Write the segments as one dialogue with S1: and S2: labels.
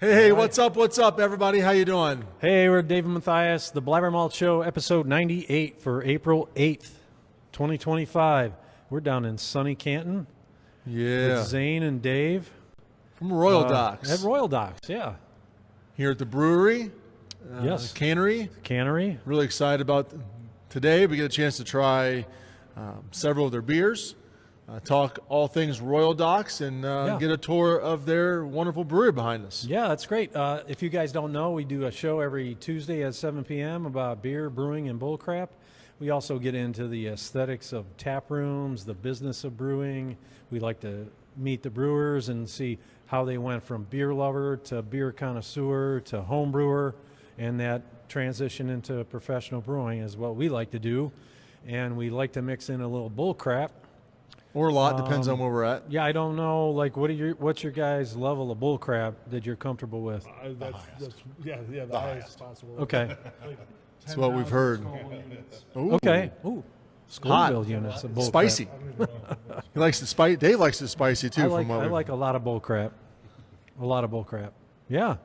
S1: Hey, what's up, everybody? How you doing?
S2: Hey, we're Dave and Matthias, the BlabberMalt Show, episode 98 for April 8th, 2025. We're down in sunny Canton with Zane and Dave.
S1: From Royal Docks.
S2: At Royal Docks, yeah.
S1: Here at the brewery.
S2: Yes.
S1: Cannery.
S2: Cannery.
S1: Really excited about today. We get a chance to try several of their beers, talk all things Royal Docks, and get a tour of their wonderful brewery behind us.
S2: Yeah, that's great. If you guys don't know, we do a show every Tuesday at 7 p.m. about beer, brewing, and bullcrap. We also get into the aesthetics of tap rooms, the business of brewing. We like to meet the brewers and see how they went from beer lover to beer connoisseur to home brewer, and that transition into professional brewing is what we like to do. And we like to mix in a little bullcrap.
S1: Or a lot, depends on where we're at.
S2: Yeah, I don't know. Like, what's your guys' level of bullcrap that you're comfortable with?
S3: The highest possible.
S2: Okay.
S1: That's what we've heard. Ooh.
S2: Okay. Ooh. Scoville units of bullcrap.
S1: Spicy. He likes the spicy. Dave likes the spicy too.
S2: I like a lot of bullcrap. A lot of bullcrap. Yeah.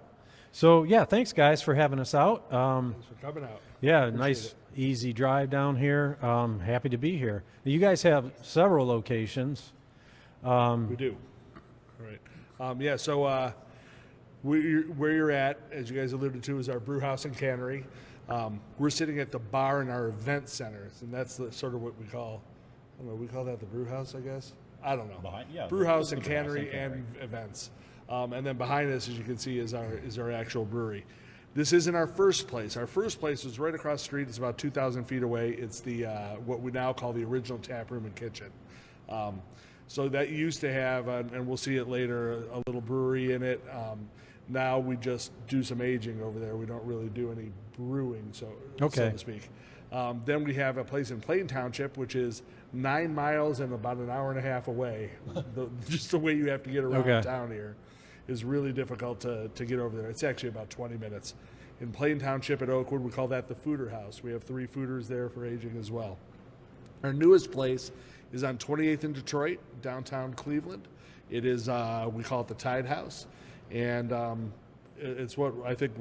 S2: So yeah, thanks guys for having us out.
S3: Thanks for coming out.
S2: Yeah,
S3: Appreciate
S2: nice
S3: it.
S2: easy drive down here. Happy to be here. You guys have several locations.
S3: We do. All right. So where you're at, as you guys alluded to, is our brew house and cannery. We're sitting at the bar in our event centers, and that's sort of what we call, I don't know, we call that the brew house, I guess? I don't know. Brew house and cannery and events. And then behind us, as you can see, is our actual brewery. This isn't our first place. Our first place is right across the street. It's about 2,000 feet away. It's the what we now call the original tap room and kitchen. So that used to have, and we'll see it later, a little brewery in it. Now we just do some aging over there. We don't really do any brewing, so to speak. Then we have a place in Plain Township, which is 9 miles and about an hour and a half away. Just the way you have to get around town here is really difficult to get over there. It's actually about 20 minutes. In Plain Township at Oakwood, we call that the Fooder House. We have 3 fooders there for aging as well. Our newest place is on 28th in Detroit, downtown Cleveland. It is, we call it the Tide House. And it's what I think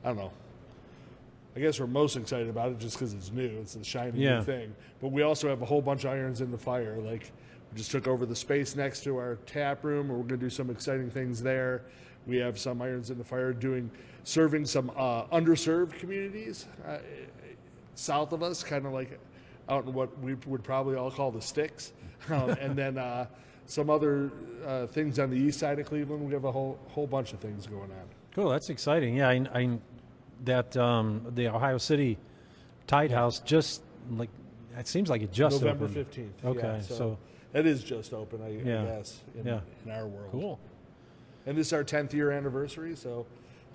S3: I guess we're most excited about it just because it's new. It's a shiny new thing. But we also have a whole bunch of irons in the fire. Like, we just took over the space next to our tap room, and we're going to do some exciting things there. We have some irons in the fire serving some underserved communities south of us, kind of like out in what we would probably all call the sticks. And then some other things on the east side of Cleveland. We have a whole bunch of things going on.
S2: Cool, that's exciting. Yeah, I that the Ohio City Tide House just like it seems like it just
S3: November
S2: opened.
S3: 15th.
S2: Okay,
S3: yeah,
S2: so
S3: it is just open, I guess, in our world.
S2: Cool.
S3: And this is our 10th year anniversary, so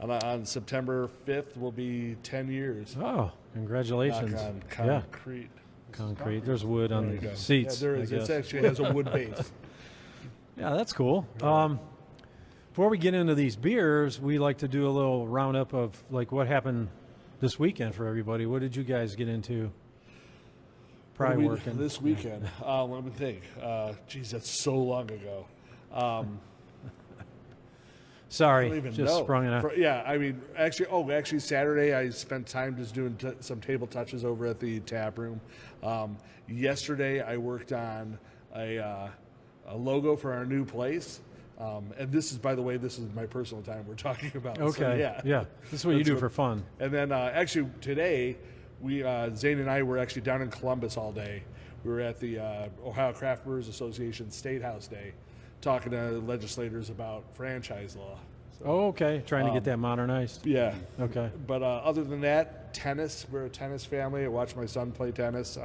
S3: on September 5th will be 10 years.
S2: Oh, congratulations!
S3: Knock on concrete.
S2: Concrete. There's wood on the seats.
S3: Yeah, there is. It actually has a wood base.
S2: Yeah, that's cool. Before we get into these beers, we like to do a little roundup of like what happened this weekend for everybody. What did you guys get into? Probably working
S3: this weekend. Let me think. Geez, that's so long ago.
S2: Sorry,
S3: I don't even
S2: just
S3: know.
S2: sprung it out.
S3: I mean, actually, Saturday I spent time just doing some table touches over at the tap room. Yesterday I worked on a logo for our new place. And this is, by the way, this is my personal time we're talking about.
S2: Okay.
S3: So,
S2: yeah. This is what you do for fun.
S3: And then actually today, Zane and I were actually down in Columbus all day. We were at the Ohio Craft Brewers Association State House Day, talking to legislators about franchise law. So,
S2: Trying to get that modernized.
S3: Yeah.
S2: Okay.
S3: But other than that, tennis. We're a tennis family. I watch my son play tennis.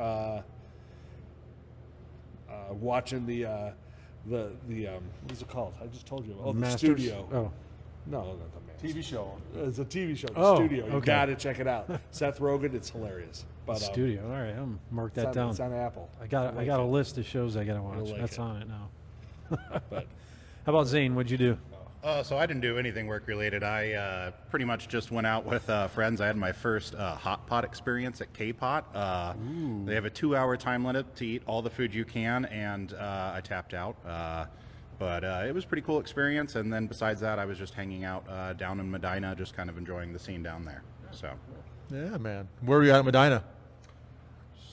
S3: Watching the what is it called? I just told you. Oh, the studio.
S2: Oh.
S3: No, not the Masters.
S1: TV show.
S3: It's a TV show. The
S2: Oh,
S3: studio. You
S2: okay.
S3: got to check it out. Seth Rogen. It's hilarious. But
S2: Studio. All right, I'm mark that down.
S3: It's on Apple.
S2: I got a list of shows I got to watch.
S3: like
S2: That's
S3: it.
S2: on it now.
S3: But
S2: How about Zane? What'd you do?
S4: So I didn't do anything work related. I pretty much just went out with friends. I had my first hot pot experience at K-Pot. They have a 2-hour time limit to eat all the food you can, and I tapped out. But it was a pretty cool experience. And then besides that, I was just hanging out down in Medina, just kind of enjoying the scene down there. So.
S1: Yeah, man. Where were you at in Medina?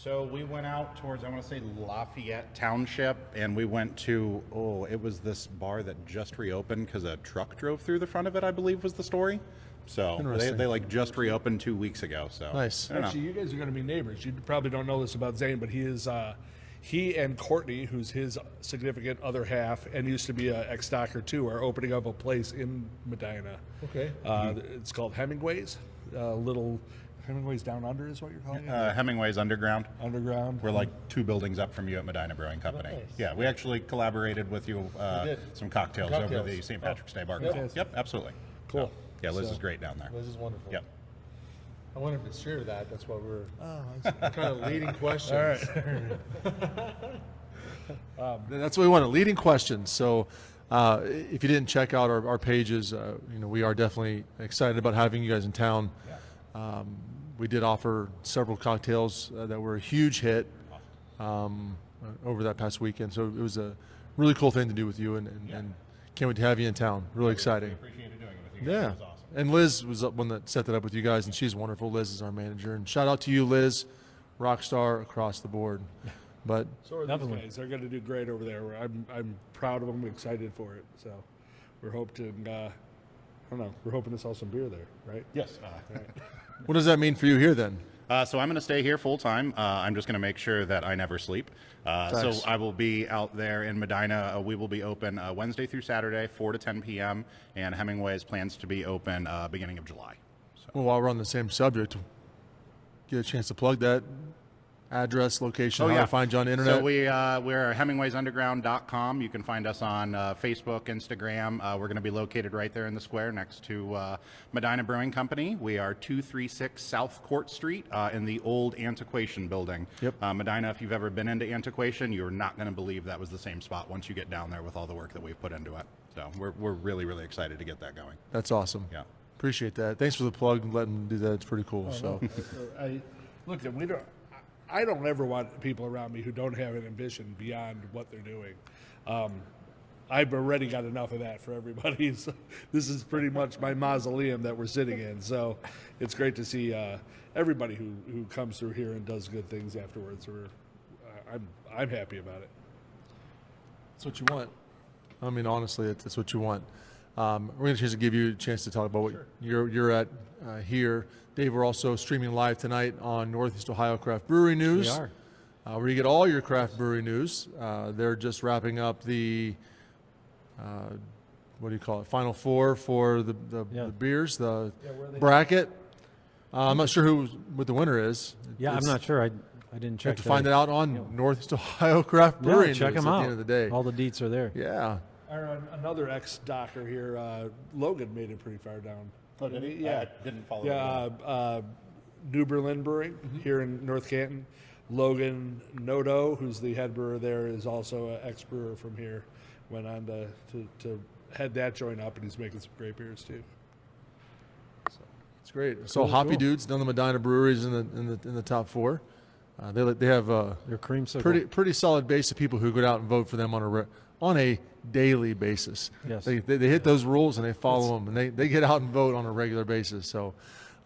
S4: So we went out towards, I want to say, Lafayette Township, and we went to, it was this bar that just reopened because a truck drove through the front of it, I believe was the story. So
S1: Interesting.
S4: they like just reopened 2 weeks ago. So
S1: Nice.
S4: I don't know.
S3: Actually, you guys are going to be neighbors. You probably don't know this about Zane, but he and Courtney, who's his significant other half and used to be an ex-docker too, are opening up a place in Medina.
S1: Okay.
S3: It's called Hemingway's. Little Hemingway's Down Under is what you're calling it?
S4: Hemingway's Underground.
S3: Underground.
S4: We're like 2 buildings up from you at Medina Brewing Company.
S1: Nice.
S4: Yeah, we actually collaborated with you
S1: did.
S4: some cocktails over the St. Patrick's Day bar.
S3: Fantastic.
S4: Yep, absolutely.
S3: Cool.
S4: So, yeah, Liz
S3: So-
S4: is great down there.
S1: This is wonderful.
S4: Yep.
S1: I wanted to share that. That's why we're kind of leading questions.
S3: All right.
S1: That's what we wanted, leading questions. So if you didn't check out our pages, we are definitely excited about having you guys in town. We did offer several cocktails that were a huge hit over that past weekend. So it was a really cool thing to do with you, and can't wait to have you in town. Really exciting.
S4: Appreciated doing it with you.
S1: Yeah.
S4: It was awesome.
S1: And Liz was the one that set that up with you guys, and she's wonderful. Liz is our manager. And shout out to you, Liz, rock star across the board. But
S3: So are these
S2: Definitely.
S3: guys. They're going to do great over there. I'm proud of them, excited for it. So we're hoping, we're hoping to sell some beer there, right?
S4: Yes.
S1: what does that mean for you here then?
S4: So I'm going to stay here full time. I'm just going to make sure that I never sleep. So
S1: Thanks.
S4: I will be out there in Medina. We will be open Wednesday through Saturday, 4 to 10 p.m. And Hemingway's plans to be open beginning of July. So.
S1: Well, while we're on the same subject, get a chance to plug that address, location, how to find you on the internet.
S4: So we're hemingwaysunderground.com. You can find us on Facebook, Instagram. We're going to be located right there in the square next to Medina Brewing Company. We are 236 South Court Street in the old Antiquation building.
S1: Yep.
S4: Medina, if you've ever been into Antiquation, you're not going to believe that was the same spot once you get down there with all the work that we've put into it. So we're really, really excited to get that going.
S1: That's awesome.
S4: Yeah.
S1: Appreciate that. Thanks for the plug and letting me do that. It's pretty cool. So
S3: I don't ever want people around me who don't have an ambition beyond what they're doing. I've already got enough of that for everybody. So this is pretty much my mausoleum that we're sitting in. So it's great to see everybody who comes through here and does good things afterwards. I'm happy about it.
S1: That's what you want. I mean, honestly, that's what you want. We're going to give you a chance to talk about what you're at here. Dave, we're also streaming live tonight on Northeast Ohio Craft Brewery News.
S2: We are.
S1: Where you get all your craft brewery news. They're just wrapping up the, what do you call it, Final Four for the beers, the bracket. I'm not sure what the winner is.
S2: Yeah, I'm not sure. I didn't
S1: You
S2: check.
S1: have to find it out on Northeast Ohio Craft Brewery
S2: Yeah, check
S1: News
S2: them out.
S1: at the end of the day.
S2: All the deets are there.
S1: Yeah.
S3: Another ex-docker here, Logan, made it pretty far down.
S4: Oh, did he?
S3: Yeah.
S4: I didn't follow.
S3: Yeah, New Berlin Brewing here in North Canton. Logan Noto, who's the head brewer there, is also an ex-brewer from here. Went on to head that joint up, and he's making some great beers too.
S1: It's great. So Hoppy Dudes, none of the Medina breweries in the top four. They have
S2: Their creamsicle.
S1: pretty solid base of people who go out and vote for them on a daily basis.
S2: Yes.
S1: They hit those rules and they follow them, and they get out and vote on a regular basis. So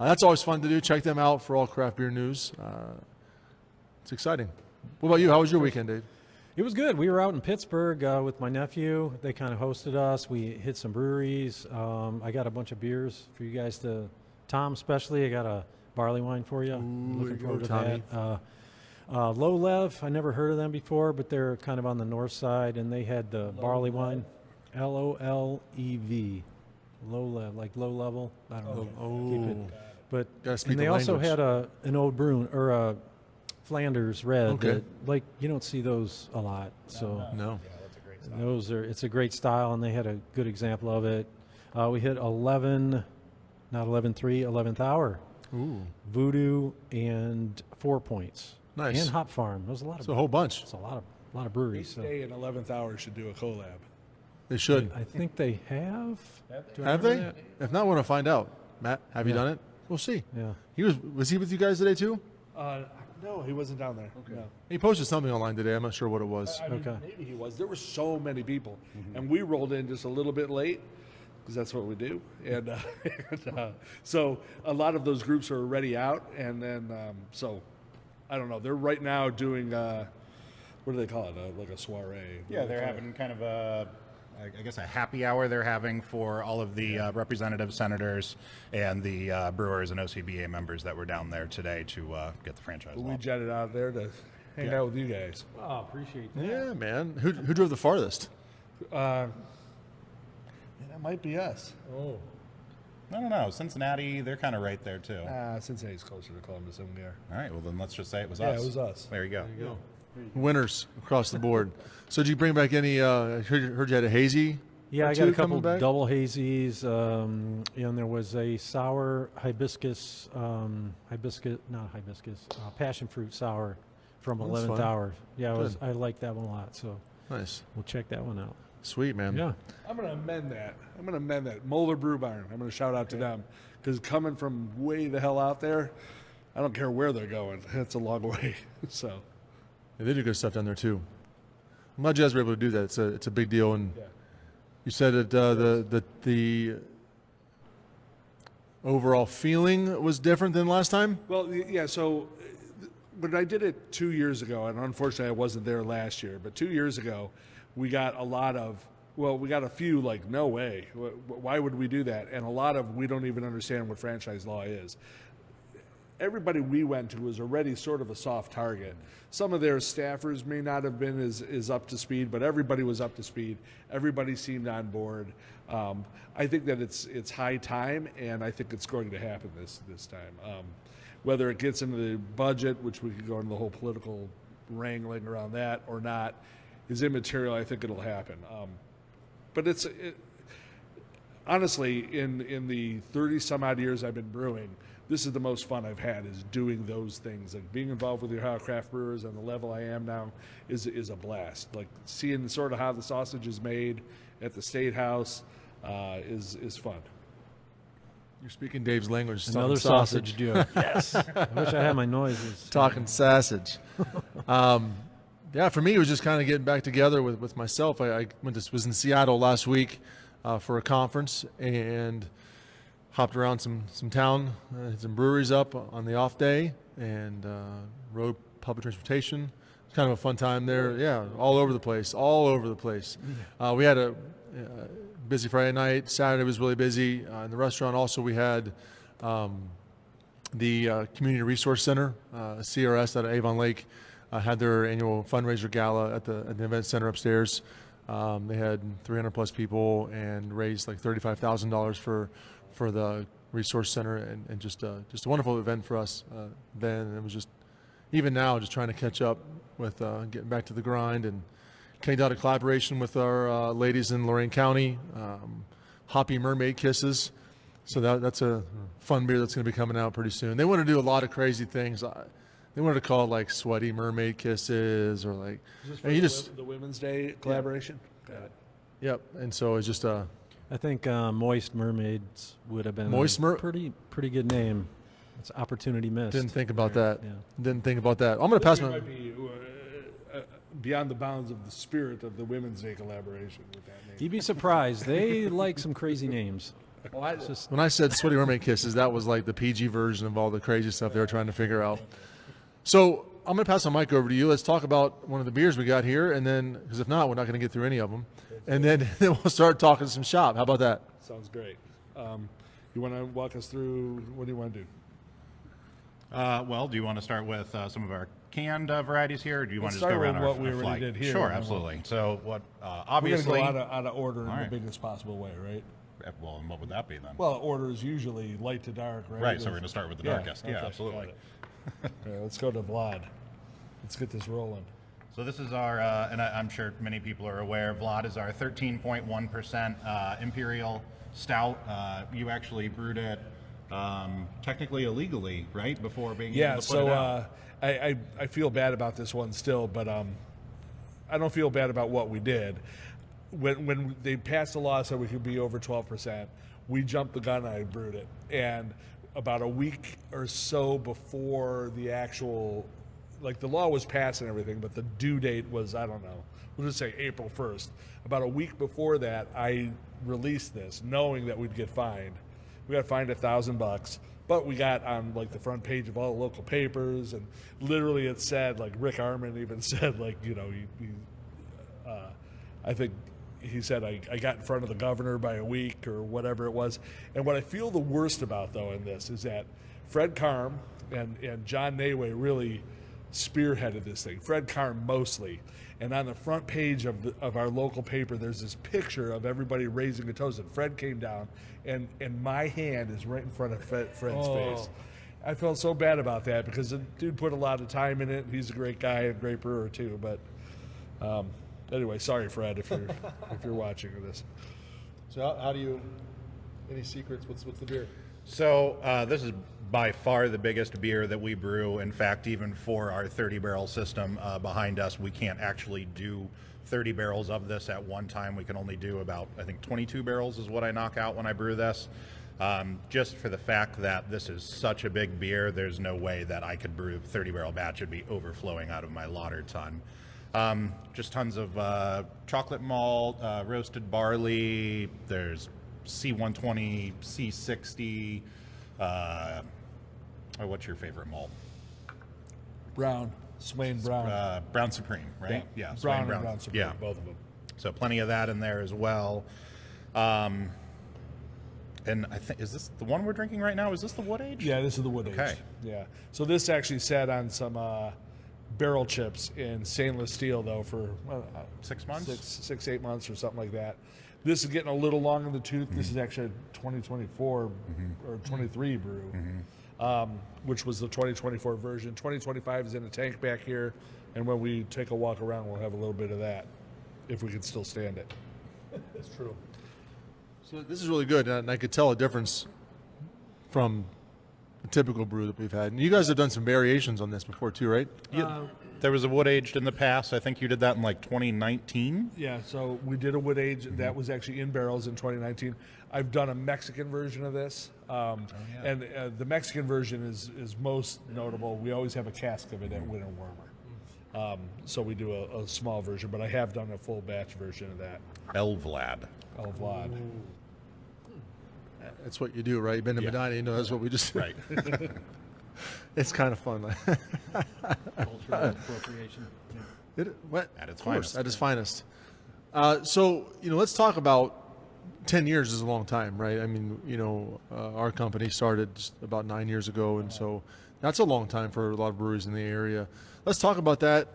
S1: that's always fun to do. Check them out for all craft beer news. It's exciting. What about you? How was your weekend, Dave?
S2: It was good. We were out in Pittsburgh with my nephew. They kind of hosted us. We hit some breweries. I got a bunch of beers for you guys to, Tom especially. I got a barley wine for you. Looking forward to
S1: Tommy.
S2: that. Low Lev, I never heard of them before, but they're kind of on the north side, and they had the barley wine, Lolev, Low Lev, like low level. I don't know. Keep it. But
S1: Gotta speak
S2: and they
S1: the
S2: also
S1: language.
S2: had an old Bruin or a Flanders Red.
S1: Okay.
S2: That, like you don't see those a lot. So
S1: No.
S2: it's a great style, and they had a good example of it. We hit 11, not 11.3, 11th hour.
S1: Ooh.
S2: Voodoo and 4 Points.
S1: Nice.
S2: And Hop Farm. There's a lot of.
S1: It's a whole bunch.
S2: It's a lot of breweries. So
S3: Day and 11th hour should do a collab.
S1: They should.
S2: I think they have. Do I
S1: Have
S2: remember
S1: they?
S2: that?
S1: If not, we're going to find out. Matt, have you
S2: Yeah.
S1: done it? We'll see.
S2: Yeah.
S1: Was he with you guys today too?
S3: No, he wasn't down there. Okay. No.
S1: He posted something online today. I'm not sure what it was.
S3: I mean,
S2: Okay.
S3: maybe he was. There were so many people, and we rolled in just a little bit late because that's what we do. And, so a lot of those groups are already out, and then so I don't know. They're right now doing what do they call it? Like a soiree.
S4: Yeah, they're having kind of I guess a happy hour they're having for all of the representatives, senators, and the brewers and OCBA members that were down there today to get the franchise
S3: We
S4: law.
S3: jetted out there to hang out with you guys.
S2: Oh, appreciate that.
S1: Yeah, man. Who drove the farthest?
S3: That might be us.
S2: Oh.
S4: I don't know. Cincinnati, they're kind of right there too.
S3: Cincinnati's closer to Columbus than we are.
S4: All right, well then let's just say it was
S3: Yeah,
S4: us.
S3: it was us.
S4: There you go.
S1: Winners across the board. So did you bring back any? I heard you had a hazy.
S2: Yeah,
S1: or
S2: I got a
S1: two
S2: couple
S1: coming back?
S2: double hazies, and there was a sour hibiscus, passion fruit sour from
S1: That's
S2: 11th
S1: fun.
S2: Hour. Yeah,
S1: Good.
S2: I like that one a lot, so
S1: Nice,
S2: we'll check that one out.
S1: sweet man.
S2: Yeah.
S3: I'm going to amend that. Moeller Brew Barn. I'm going to shout out to them because coming from way the hell out there, I don't care where they're going. It's a long way. So
S1: Yeah, they do good stuff down there too. I'm glad you guys were able to do that. It's a big deal. And
S3: yeah.
S1: you said that the overall feeling was different than last time.
S3: Well, yeah. So when I did it 2 years ago, and unfortunately I wasn't there last year, but 2 years ago, we got a few like, no way. Why would we do that? And a lot of we don't even understand what franchise law is. Everybody we went to was already sort of a soft target. Some of their staffers may not have been as up to speed, but everybody was up to speed. Everybody seemed on board. I think that it's high time, and I think it's going to happen this time. Whether it gets into the budget, which we could go into the whole political wrangling around that or not, is immaterial. I think it'll happen. But honestly, in the 30 some odd years I've been brewing, this is the most fun I've had, is doing those things. Like being involved with the Ohio craft brewers on the level I am now is a blast. Like seeing sort of how the sausage is made at the State House is fun.
S1: You're speaking Dave's language.
S2: Another
S1: talking
S2: sausage joke. Yes. I wish I had my noises.
S1: Talking sausage. Yeah, for me, it was just kind of getting back together with myself. I was in Seattle last week for a conference and hopped around some town, had some breweries up on the off day, and rode public transportation. It's kind of a fun time there. Yeah, all over the place. We had a busy Friday night. Saturday was really busy. In the restaurant also we had the Community Resource Center, CRS out of Avon Lake, had their annual fundraiser gala at the event center upstairs. They had 300 plus people and raised like $35,000 for the resource center, and just a wonderful event for us then. And it was just, even now, just trying to catch up with getting back to the grind, and came out a collaboration with our ladies in Lorain County, Hoppy Mermaid Kisses. So that's a fun beer that's going to be coming out pretty soon. They want to do a lot of crazy things. They wanted to call it like Sweaty Mermaid Kisses, or like, and you just,
S3: the Women's Day collaboration. Got it.
S1: yep. And so it's just
S2: I think Moist Mermaids would have been
S1: Moist
S2: a pretty good name. It's opportunity missed.
S1: didn't think about that.
S2: Yeah.
S1: Didn't think about that. I'm going to pass
S3: It
S1: my.
S3: might be beyond the bounds of the spirit of the Women's Day collaboration with that name.
S2: You'd be surprised. They like some crazy names.
S1: When I said Sweaty Mermaid Kisses, that was like the PG version of all the crazy stuff they were trying to figure out. So I'm going to pass the mic over to you. Let's talk about one of the beers we got here, and then, because if not, we're not going to get through any of them. And then we'll start talking some shop. How about that?
S3: Sounds great. You want to walk us through, what do you want to do?
S4: Well, do you want to start with some of our canned varieties here, or do you want to just
S3: start
S4: go around
S3: with
S4: our,
S3: what we
S4: our
S3: already
S4: flight?
S3: did here,
S4: Sure,
S3: and then
S4: absolutely. So what,
S3: We're going to
S4: obviously,
S3: go out of order in
S4: All right.
S3: the biggest possible way, right?
S4: well, and what would that be then?
S3: Well, order is usually light to dark, right?
S4: Right, so we're going to start with the darkest. Yeah,
S3: okay,
S4: absolutely.
S3: got it. Okay, let's go to Vlad. Let's get this rolling.
S4: So this is our, and I'm sure many people are aware, Vlad is our 13.1% Imperial Stout. You actually brewed it technically illegally, right, before being
S3: Yeah,
S4: able to put it out.
S3: so I feel bad about this one still, but I don't feel bad about what we did. When they passed a law so we could be over 12%, we jumped the gun and I brewed it. And about a week or so before the actual like the law was passed and everything, but the due date was, I don't know, we'll just say April 1st. About a week before that, I released this, knowing that we'd get fined. We got fined $1,000, but we got on like the front page of all the local papers, and literally it said, like Rick Arman even said, like, you know, I think he said I got in front of the governor by a week or whatever it was. And what I feel the worst about, though, in this is that Fred Karm and John Nayway really spearheaded this thing. Fred Karm mostly. And on the front page of our local paper, there's this picture of everybody raising a toast. And Fred came down, and my hand is right in front of Fred's face. I felt so bad about that because the dude put a lot of time in it. He's a great guy and great brewer, too. But anyway, sorry, Fred, if you're watching this.
S1: So how do you? Any secrets? What's the beer?
S4: So this is by far the biggest beer that we brew. In fact, even for our 30-barrel system behind us, we can't actually do 30 barrels of this at one time. We can only do about, I think, 22 barrels is what I knock out when I brew this. Just for the fact that this is such a big beer, there's no way that I could brew a 30-barrel batch. It'd be overflowing out of my lauter ton. Just tons of chocolate malt, roasted barley. There's C120, C60. What's your favorite malt?
S3: Brown. Swain Brown.
S4: Brown Supreme, right?
S3: Yeah.
S4: Swain
S3: Brown and Brown Supreme,
S4: yeah,
S3: both of them.
S4: So plenty of that in there as well. And I think, is this the one we're drinking right now? Is this the wood age?
S3: Yeah, this is the wood age.
S4: Okay.
S3: Yeah. So this actually sat on some barrel chips in stainless steel, though, for
S4: 6 months?
S3: 8 months or something like that. This is getting a little long in the tooth. This is actually a 2024 or 23 brew, which was the 2024 version. 2025 is in a tank back here, and when we take a walk around, we'll have a little bit of that, if we can still stand it.
S1: That's true. So this is really good, and I could tell a difference from the typical brew that we've had. And you guys have done some variations on this before too, right?
S4: There was a wood aged in the past. I think you did that in like 2019.
S3: Yeah, so we did a wood age that was actually in barrels in 2019. I've done a Mexican version of this, and the Mexican version is most notable. We always have a cask of it at Winter Warmer, so we do a small version. But I have done a full batch version of that.
S4: El Vlad.
S3: El Vlad.
S1: That's what you do, right? You've been to Medina, you know that's what we just
S4: Right.
S1: It's kind of fun.
S2: Cultural appropriation.
S4: At its
S1: course,
S4: finest.
S1: at its finest. So, let's talk about 10 years is a long time, right? I mean, our company started just about 9 years ago, and so that's a long time for a lot of breweries in the area. Let's talk about that.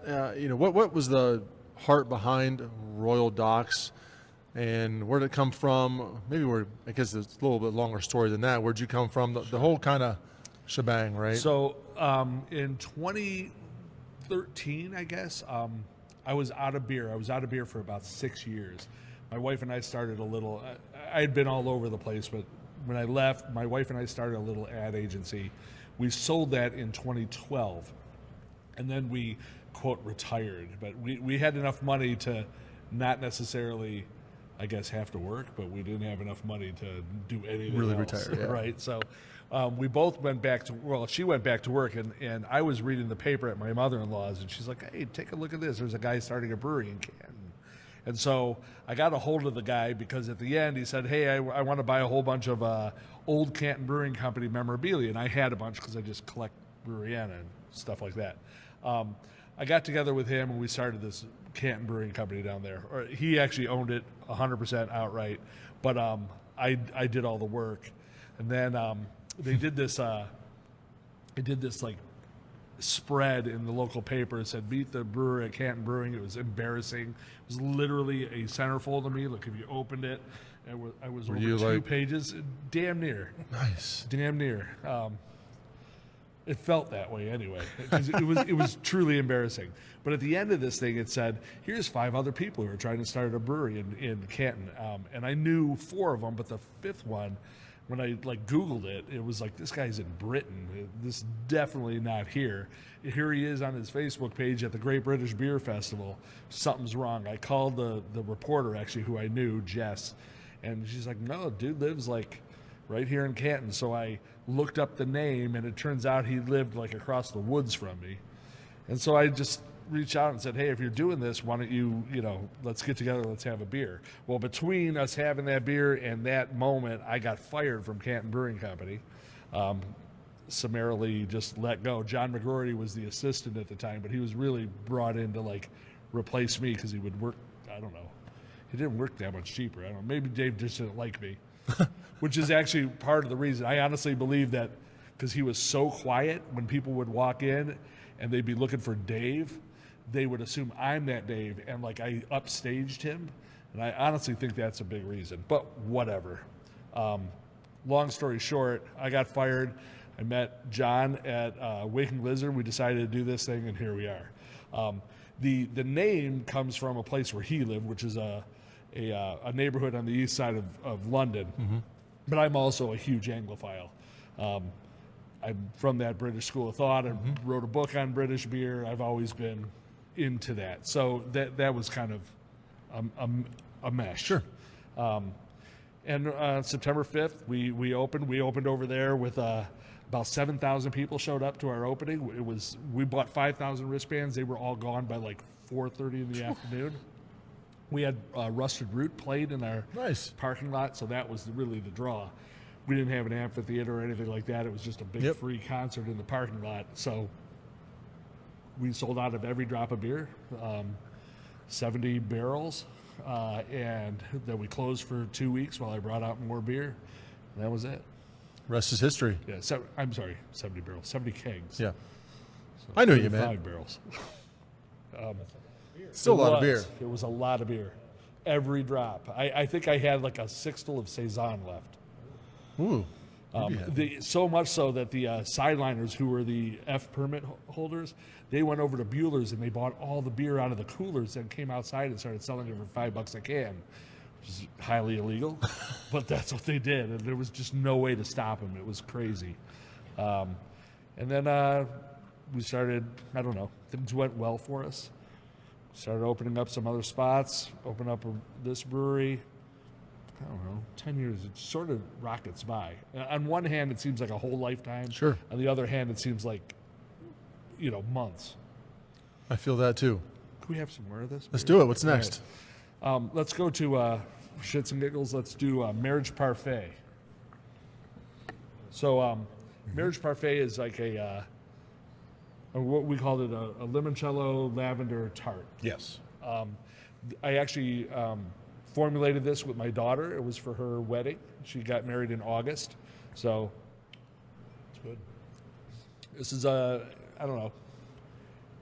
S1: What was the heart behind Royal Docks, and where did it come from? Maybe I guess it's a little bit longer story than that. Where'd you come from? The whole kind of shebang, right?
S3: So in 2013, I guess, I was out of beer. I was out of beer for about 6 years. My wife and I started I had been all over the place, but when I left, my wife and I started a little ad agency. We sold that in 2012, and then we, quote, retired. But we had enough money to not necessarily, I guess, have to work, but we didn't have enough money to do anything
S1: Really
S3: else,
S1: retire, yeah.
S3: right? So we both went back to, she went back to work, and I was reading the paper at my mother-in-law's, and she's like, hey, take a look at this. There's a guy starting a brewery in Canton. And so I got a hold of the guy because at the end he said, hey, I want to buy a whole bunch of old Canton Brewing Company memorabilia. And I had a bunch because I just collect Breweriana and stuff like that. I got together with him and we started this Canton Brewing Company down there. Or he actually owned it 100% outright, but I did all the work. And then they did this like spread in the local paper. It said, meet the brewer at Canton Brewing. It was embarrassing. It was literally a centerfold of me. Look, if you opened it, I was over 2 pages. Damn near.
S1: Nice.
S3: Damn near. It felt that way anyway. It was truly embarrassing. But at the end of this thing, it said, here's 5 other people who are trying to start a brewery in Canton. And I knew 4 of them, but the 5th one, when I Googled it, it was like, this guy's in Britain. This is definitely not here. Here he is on his Facebook page at the Great British Beer Festival. Something's wrong. I called the reporter, actually, who I knew, Jess, and she's like, no, dude lives right here in Canton. So I looked up the name, and it turns out he lived across the woods from me. And so I just reached out and said, hey, if you're doing this, why don't you, let's get together, let's have a beer. Well, between us having that beer and that moment, I got fired from Canton Brewing Company. Summarily just let go. John McGrory was the assistant at the time, but he was really brought in to like replace me because he would work, I don't know. He didn't work that much cheaper. I don't know. Maybe Dave just didn't like me, which is actually part of the reason. I honestly believe that because he was so quiet when people would walk in and they'd be looking for Dave, they would assume I'm that Dave and like I upstaged him. And I honestly think that's a big reason, but whatever. Long story short, I got fired. I met John at Waking Lizard. We decided to do this thing, and here we are. The name comes from a place where he lived, which is a neighborhood on the east side of London. Mm-hmm. But I'm also a huge Anglophile. I'm from that British school of thought. I wrote a book on British beer. I've always been into that. So that was kind of a mesh.
S1: Sure.
S3: And September 5th, we opened. We opened over there with about 7,000 people showed up to our opening. We bought 5,000 wristbands. They were all gone by like 4:30 in the afternoon. We had Rusted Root played in our parking lot, so that was really the draw. We didn't have an amphitheater or anything like that. It was just a big free concert in the parking lot. So we sold out of every drop of beer, 70 barrels, and then we closed for 2 weeks while I brought out more beer. And that was it.
S1: Rest is history.
S3: Yeah, I'm sorry, 70 barrels, 70 kegs.
S1: Yeah.
S3: So
S1: I know you, man.
S3: 5 barrels.
S1: Still a lot of beer.
S3: It was a lot of beer. Every drop. I think I had like a sixtel of Saison left.
S1: Ooh.
S3: So much so that the sideliners, who were the F permit holders, they went over to Bueller's and they bought all the beer out of the coolers and came outside and started selling it for $5 a can, which is highly illegal, but that's what they did, and there was just no way to stop them. It was crazy. And then we started, I don't know, things went well for us. Started opening up some other spots, opened up this brewery. I don't know, 10 years, it sort of rockets by. On one hand, it seems like a whole lifetime.
S1: Sure.
S3: On the other hand, it seems like, months.
S1: I feel that too.
S3: Can we have some more of this?
S1: Let's do it. What's next?
S3: Right. Let's go to shits and giggles. Let's do Marriage Parfait. So Marriage Parfait is like what we called it, a limoncello lavender tart.
S4: Yes.
S3: I actually formulated this with my daughter. It was for her wedding. She got married in August. So it's good. This is I don't know.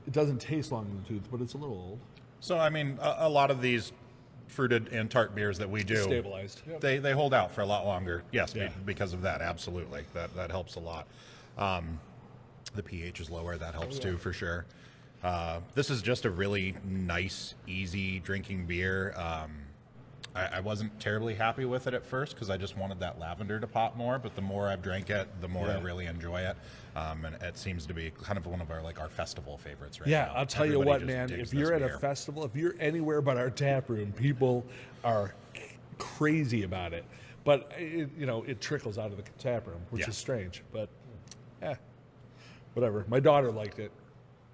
S3: It doesn't taste long in the tooth, but it's a little old.
S4: So, I mean, a lot of these fruited and tart beers that we do,
S3: Stabilized. Yep.
S4: they hold out for a lot longer. Yes,
S3: Yeah.
S4: because of that, absolutely. That helps a lot. The pH is lower. That helps too, for sure. This is just a really nice, easy drinking beer. I wasn't terribly happy with it at first because I just wanted that lavender to pop more, but the more I've drank it, the more I really enjoy it. And it seems to be kind of one of our festival favorites right now.
S3: Yeah, I'll tell you
S4: Everybody
S3: what,
S4: just
S3: man,
S4: digs
S3: if you're
S4: this
S3: at
S4: beer.
S3: a festival, if you're anywhere but our tap room, people are crazy about it. But, it trickles out of the tap room, which is strange. But, whatever. My daughter liked it.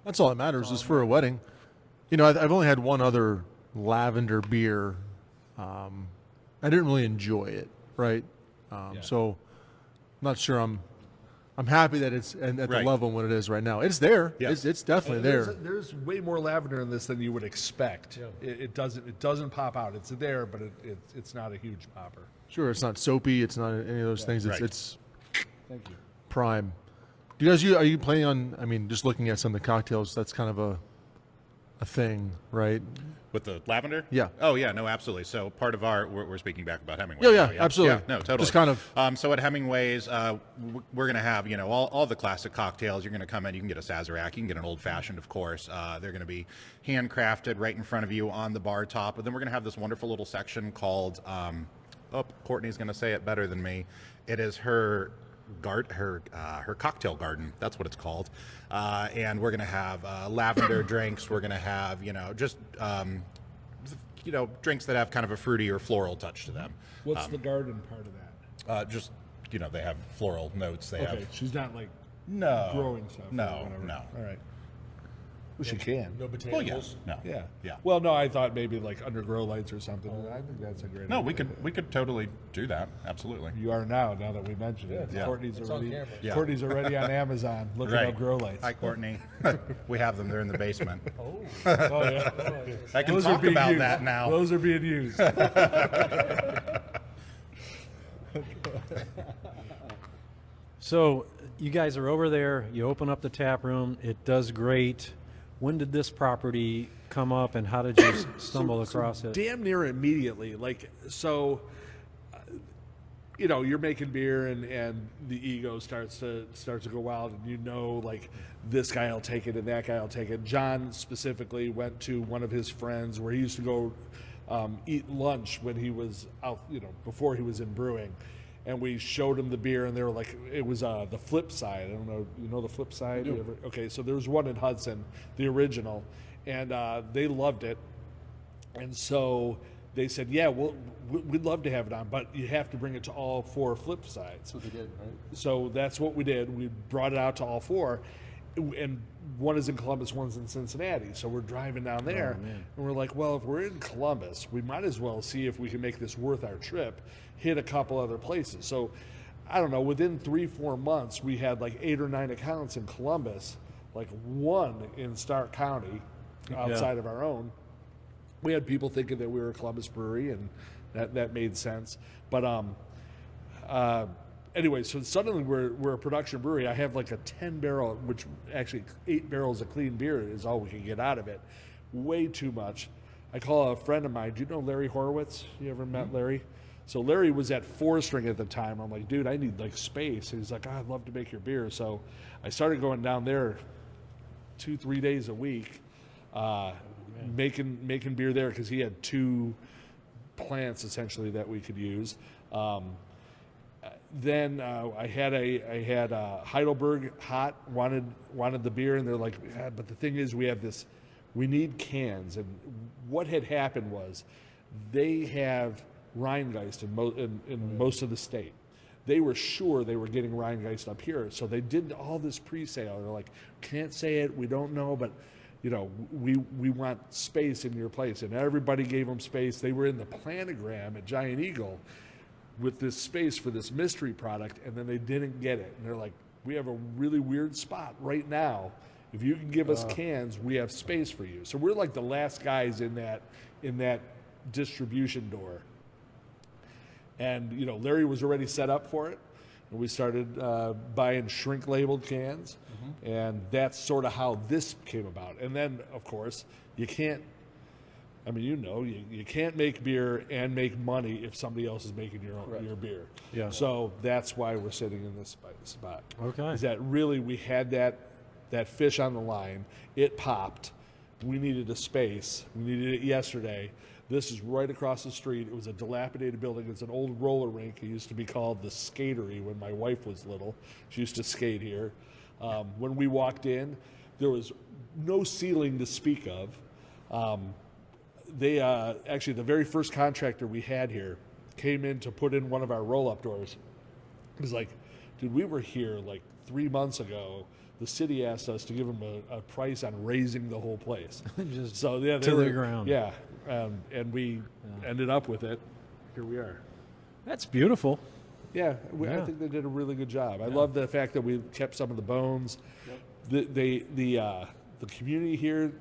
S1: That's all that matters is for a wedding. I've only had one other lavender beer. I didn't really enjoy it, right? So I'm not sure I'm happy that it's at the level what it is right now. It's there.
S4: Yeah.
S1: It's definitely there.
S3: There's way more lavender in this than you would expect. Yeah. It doesn't pop out. It's there, but it's not a huge popper.
S1: Sure, it's not soapy. It's not any of those things.
S4: Right.
S1: It's
S3: Thank you.
S1: prime. Do you guys? Are you planning on? I mean, just looking at some of the cocktails, that's kind of a thing, right?
S4: With the lavender?
S1: Yeah.
S4: Oh, yeah, no, absolutely. So part of we're speaking back about Hemingway.
S1: Yeah,
S4: now,
S1: absolutely.
S4: Yeah, no, totally.
S1: Just kind of.
S4: So at Hemingway's, we're going to have, all the classic cocktails. You're going to come in, you can get a Sazerac, you can get an old-fashioned, of course. They're going to be handcrafted right in front of you on the bar top. But then we're going to have this wonderful little section called, Courtney's going to say it better than me. It is her cocktail garden. That's what it's called. And we're going to have lavender drinks. We're going to have, just, drinks that have kind of a fruity or floral touch to them.
S3: What's the garden part of that?
S4: Just, they have floral notes. They have.
S3: She's not like
S4: No.
S3: growing stuff.
S4: No,
S3: or whatever.
S4: no.
S3: All right. Well, she can.
S1: No botanicals.
S4: Well, yeah. No.
S3: Yeah.
S4: Yeah.
S3: Well, no, I thought maybe like under grow lights or something. I think that's a great
S4: No,
S3: idea.
S4: we could totally do that. Absolutely.
S3: You are now that we mentioned it.
S4: Yeah.
S3: Courtney's
S1: It's on
S3: already
S1: camera.
S4: Yeah.
S3: Courtney's already on Amazon looking
S4: Right.
S3: up grow lights.
S4: Hi, Courtney. We have them. They're in the basement.
S3: Oh, yeah.
S4: I can
S3: Those are
S4: talk
S3: being
S4: about
S3: used.
S4: that now.
S3: Those are being used.
S2: So you guys are over there, you open up the tap room, it does great. When did this property come up and how did you stumble across it?
S3: Damn near immediately. Like, so, you know, you're making beer and the ego starts to go wild, and you know, like, this guy will take it and that guy will take it. John specifically went to one of his friends where he used to go eat lunch when he was out, you know, before he was in brewing. And we showed him the beer, and they were like, it was the Flip Side. I don't know, you know the Flip Side? You ever, okay, so there was one in Hudson, the original, and they loved it. And so they said, yeah, we'd love to have it on, but you have to bring it to all 4 Flip Sides.
S1: That's what they did, right?
S3: So that's what we did. We brought it out to all 4, and one is in Columbus, one's in Cincinnati. So we're driving down there, and we're like, well, if we're in Columbus, we might as well see if we can make this worth our trip, hit a couple other places. So I don't know, within 3-4 months, we had like 8 or 9 accounts in Columbus, like 1 in Stark County outside of our own. We had people thinking that we were a Columbus brewery, and that made sense. But anyway, so suddenly we're a production brewery. I have like a 10-barrel, which actually 8 barrels of clean beer is all we can get out of it. Way too much. I call a friend of mine. Do you know Larry Horowitz? You ever met Larry? So Larry was at Forestring at the time. I'm like, dude, I need like space. And he's like, I'd love to make your beer. So I started going down there 2-3 days a week, making beer there, because he had 2 plants essentially that we could use. Then I had Heidelberg Hot wanted the beer, and they're like, but the thing is, we need cans. And what had happened was they have Rheingeist in most of the state. They were sure they were getting Rheingeist up here, so they did all this pre-sale. They're like, can't say it, we don't know, but you know, we want space in your place. And everybody gave them space. They were in the planogram at Giant Eagle with this space for this mystery product, and then they didn't get it. And they're like, we have a really weird spot right now. If you can give us cans, we have space for you. So we're like the last guys in that distribution door. And you know, Larry was already set up for it, and we started buying shrink labeled cans, and that's sort of how this came about. And then, of course, you can't. I mean, you can't make beer and make money if somebody else is making your beer.
S2: Yeah.
S3: So that's why we're sitting in this spot.
S2: Okay.
S3: Is that really we had that fish on the line? It popped. We needed a space. We needed it yesterday. This is right across the street. It was a dilapidated building. It's an old roller rink. It used to be called the Skatery when my wife was little. She used to skate here. When we walked in, there was no ceiling to speak of. They actually, the very first contractor we had here came in to put in one of our roll-up doors. He was like, dude, we were here like 3 months ago. The city asked us to give them a price on raising the whole place.
S2: Just
S3: so yeah,
S2: to the ground.
S3: Yeah, and we ended up with it. Here we are.
S2: That's beautiful.
S3: Yeah, I think they did a really good job. I love the fact that we kept some of the bones. Yep. The community here,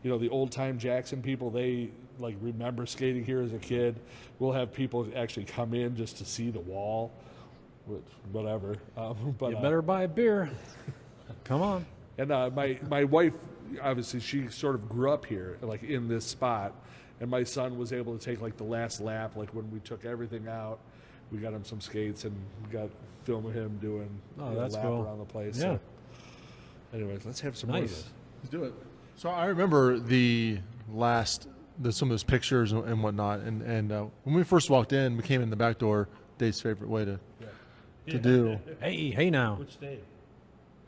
S3: you know, the old time Jackson people, they like remember skating here as a kid. We'll have people actually come in just to see the wall, whatever. But
S2: You better buy a beer. Come on.
S3: And my wife, obviously, she sort of grew up here, like in this spot. And my son was able to take like the last lap, like when we took everything out. We got him some skates and we got film of him doing a
S2: that's
S3: lap
S2: cool.
S3: around the place.
S2: Yeah.
S3: So, anyways, let's have some more of
S2: Nice.
S3: this.
S1: Let's do it. So I remember some of those pictures and whatnot. And when we first walked in, we came in the back door. Dave's favorite way to do.
S2: Hey now.
S5: Which day?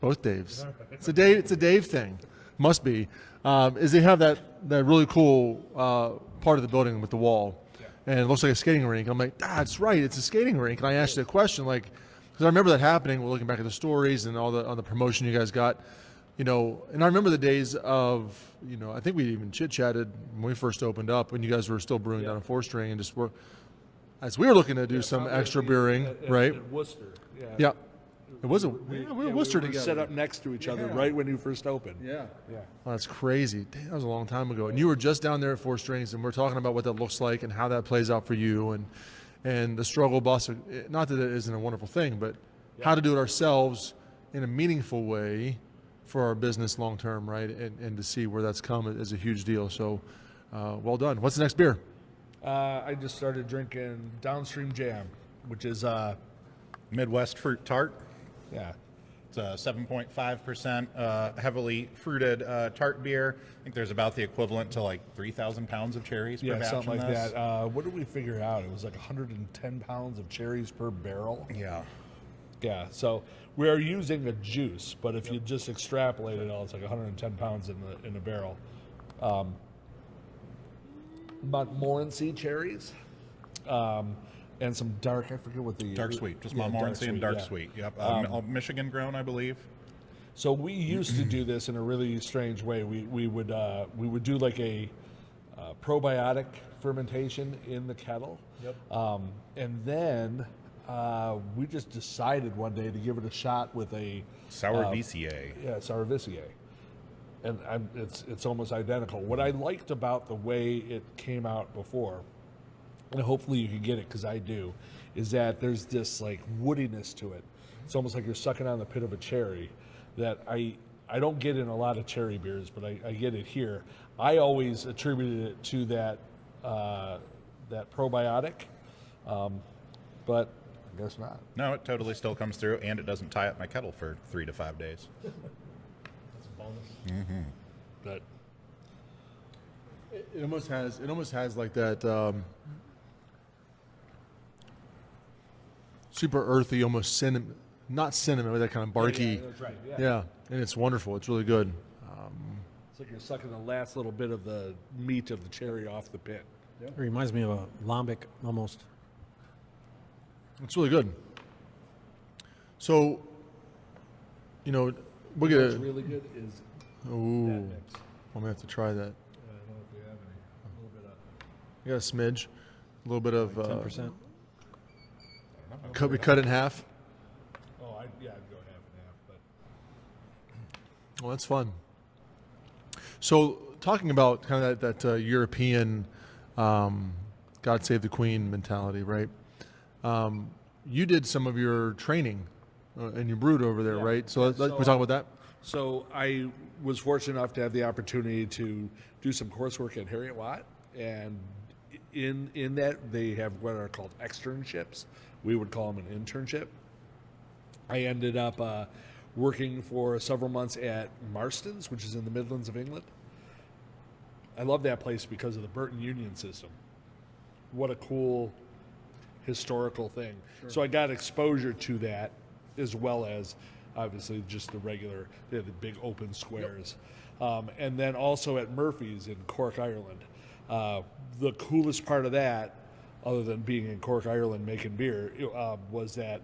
S1: Both Daves. It's a Dave thing. Must be. Is they have that really cool part of the building with the wall, and it looks like a skating rink. I'm like, that's right, it's a skating rink. And I asked you a question, like, because I remember that happening. We're looking back at the stories and all the promotion you guys got. you know, and I remember the days of, you know, I think we even chit-chatted when we first opened up, when you guys were still brewing down a 4-string, and just were, as we were looking to do some extra brewing, right?
S3: At Worcester. Yeah.
S1: Yeah. It was we were in Worcester together.
S3: Set up next to each other right when you first opened.
S1: Yeah.
S3: Yeah.
S1: Oh, that's crazy. Damn, that was a long time ago. And you were just down there at 4 Strings, and we're talking about what that looks like and how that plays out for you, and the struggle bus. Not that it isn't a wonderful thing, but how to do it ourselves in a meaningful way for our business long term, right? And to see where that's come is a huge deal. So, well done. What's the next beer?
S3: I just started drinking Downstream Jam, which is
S4: Midwest Fruit Tart.
S3: yeah.
S4: It's a 7.5% heavily fruited tart beer. I think there's about the equivalent to like 3,000 pounds of cherries per batch
S3: Something
S4: in
S3: like
S4: this.
S3: that. What did we figure out? It was like 110 pounds of cherries per barrel.
S4: Yeah.
S3: Yeah, so we are using a juice, but if you just extrapolate it all, it's like 110 pounds in a barrel. Montmorency cherries, and some dark. I forget what the
S4: Dark sweet, just
S3: yeah,
S4: Montmorency and dark
S3: yeah.
S4: sweet. Yep, Michigan grown, I believe.
S3: So we used to do this in a really strange way. We would do like a probiotic fermentation in the kettle. Yep. And then we just decided one day to give it a shot with a
S4: Sour VCA.
S3: Yeah, Sourvisier. And it's almost identical. What I liked about the way it came out before, and hopefully you can get it because I do, is that there's this like woodiness to it. It's almost like you're sucking on the pit of a cherry that I don't get in a lot of cherry beers, but I get it here. I always attributed it to that probiotic, but I guess not.
S4: No, it totally still comes through, and it doesn't tie up my kettle for 3 to 5 days.
S3: That's a bonus. Mm-hmm. But
S1: It almost has like that super earthy, almost cinnamon, not cinnamon, but that kind of barky.
S3: yeah, that's right.
S1: Yeah, and it's wonderful. It's really good.
S3: It's like you're sucking the last little bit of the meat of the cherry off the pit.
S2: It reminds me of a lambic almost.
S1: It's really good. So, you know, we're
S3: What's
S1: gonna.
S3: really good is that
S1: Ooh,
S3: mix.
S1: I'm gonna have to try that.
S3: I don't know if we have any. A little bit of.
S1: I got a smidge, a little bit of
S2: 10%.
S1: we cut it in half.
S3: Oh, I'd go half and half, but
S1: Well, that's fun. So, talking about kind of that European God Save the Queen mentality, right? You did some of your training and you brewed over there, right? So, can we talk about that?
S3: So I was fortunate enough to have the opportunity to do some coursework at Harriet Watt, and in that they have what are called externships. We would call them an internship. I ended up working for several months at Marston's, which is in the Midlands of England. I love that place because of the Burton Union system. What a cool historical thing. Sure. So I got exposure to that, as well as obviously just the regular, the big open squares. Yep. And then also at Murphy's in Cork, Ireland. The coolest part of that, other than being in Cork, Ireland making beer, was that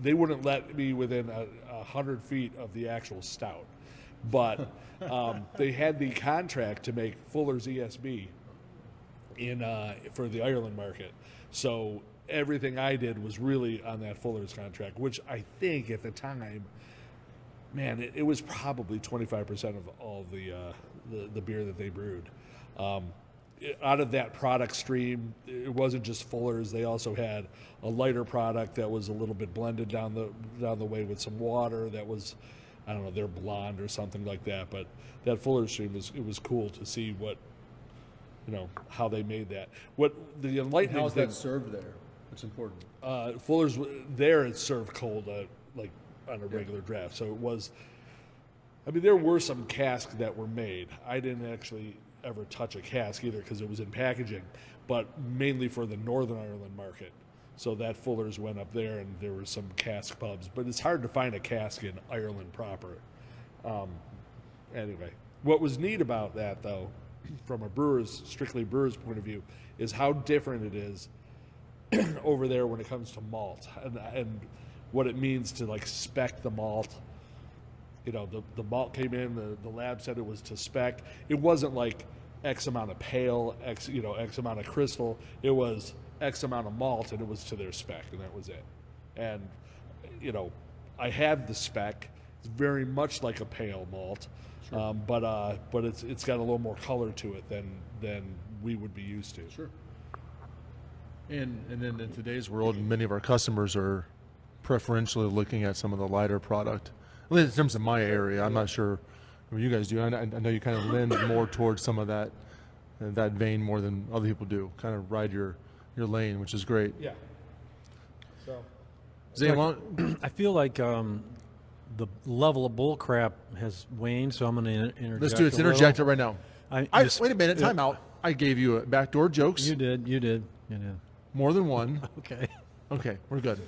S3: they wouldn't let me within 100 feet of the actual stout. But they had the contract to make Fuller's ESB for the Ireland market. So everything I did was really on that Fuller's contract, which I think at the time, man, it was probably 25% of all the beer that they brewed. Out of that product stream, it wasn't just Fuller's. They also had a lighter product that was a little bit blended down the way with some water. That was, I don't know, they're blonde or something like that. But that Fuller's stream was cool to see what, how they made that. What the enlightening
S1: How's
S3: thing.
S1: that served there? That's important.
S3: Fuller's there, it's served cold, like on a regular draft. So it was. I mean, there were some casks that were made. I didn't actually ever touch a cask either because it was in packaging, but mainly for the Northern Ireland market. So that Fuller's went up there, and there were some cask pubs. But it's hard to find a cask in Ireland proper. Anyway, what was neat about that, though, from a strictly brewer's point of view, is how different it is over there when it comes to malt and what it means to like spec the malt the malt came in, the lab said it was to spec. It wasn't like X amount of pale, X amount of crystal. It was X amount of malt, and it was to their spec, and that was it. And I had the spec. It's very much like a pale malt, sure. But it's got a little more color to it than we would be used to.
S1: Sure. And then in today's world, many of our customers are preferentially looking at some of the lighter product. At least in terms of my area, I'm not sure what you guys do. I know you kind of lend more towards some of that vein more than other people do. Kind of ride your lane, which is great.
S3: Yeah. So,
S1: Zane,
S2: I feel like the level of bull crap has waned, so I'm going to interject.
S1: let's do it. Let's interject it right now.
S2: Just-
S1: Wait a minute, time out. I gave you backdoor jokes.
S2: You did.
S1: More than one.
S2: Okay.
S1: Okay, we're good.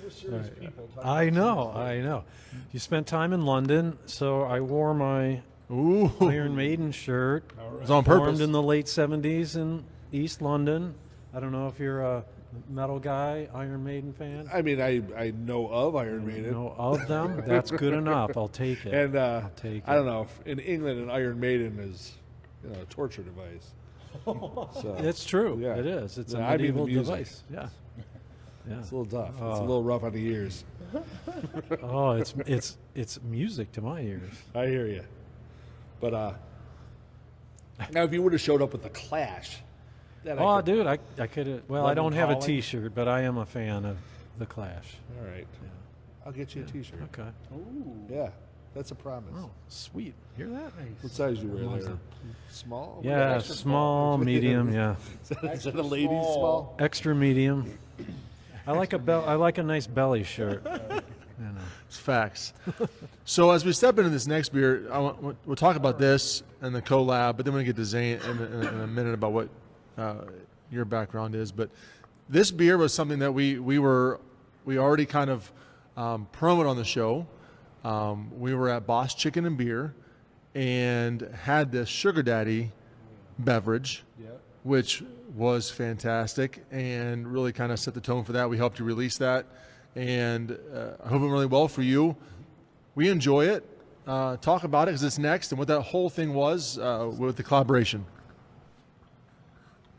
S2: I know. You spent time in London, so I wore my
S1: Ooh,
S2: Iron Maiden shirt.
S1: it was on purpose.
S2: Formed in the late 70s in East London. I don't know if you're a metal guy, Iron Maiden fan.
S3: I mean, I know of Iron Maiden.
S2: Know of them? That's good enough. I'll take it.
S3: And
S2: I'll take
S3: I don't
S2: it.
S3: know. In England, an Iron Maiden is a torture device. So,
S2: It's true.
S3: Yeah.
S2: It is. It's a
S3: Yeah, I mean the
S2: medieval
S3: music.
S2: device. Yeah.
S3: it's a little tough. It's a little rough on the ears.
S2: Oh, it's music to my ears.
S3: I hear you. But now, if you would have showed up with the Clash, that
S2: Oh,
S3: I could,
S2: dude, I could have. Well, I
S3: London
S2: don't have a
S3: Calling?
S2: T-shirt, but I am a fan of the Clash.
S3: all right. I'll get you a T-shirt.
S2: Okay.
S3: Yeah, that's a promise.
S2: Oh, sweet. Hear that?
S3: What size you wear there? Small?
S2: Yeah,
S3: Extra
S2: small, medium. Yeah,
S3: Is that a lady small?
S2: extra medium. I like a nice belly shirt.
S1: It's facts. So as we step into this next beer, we'll talk about this and the collab, but then we'll get to Zane in a minute about what your background is. But this beer was something that we already kind of promoted on the show. We were at Boss Chicken and Beer and had this Sugar Daddy beverage, which was fantastic and really kind of set the tone for that. We helped you release that, and I hope it went really well for you. We enjoy it. Talk about it because it's next and what that whole thing was with the collaboration.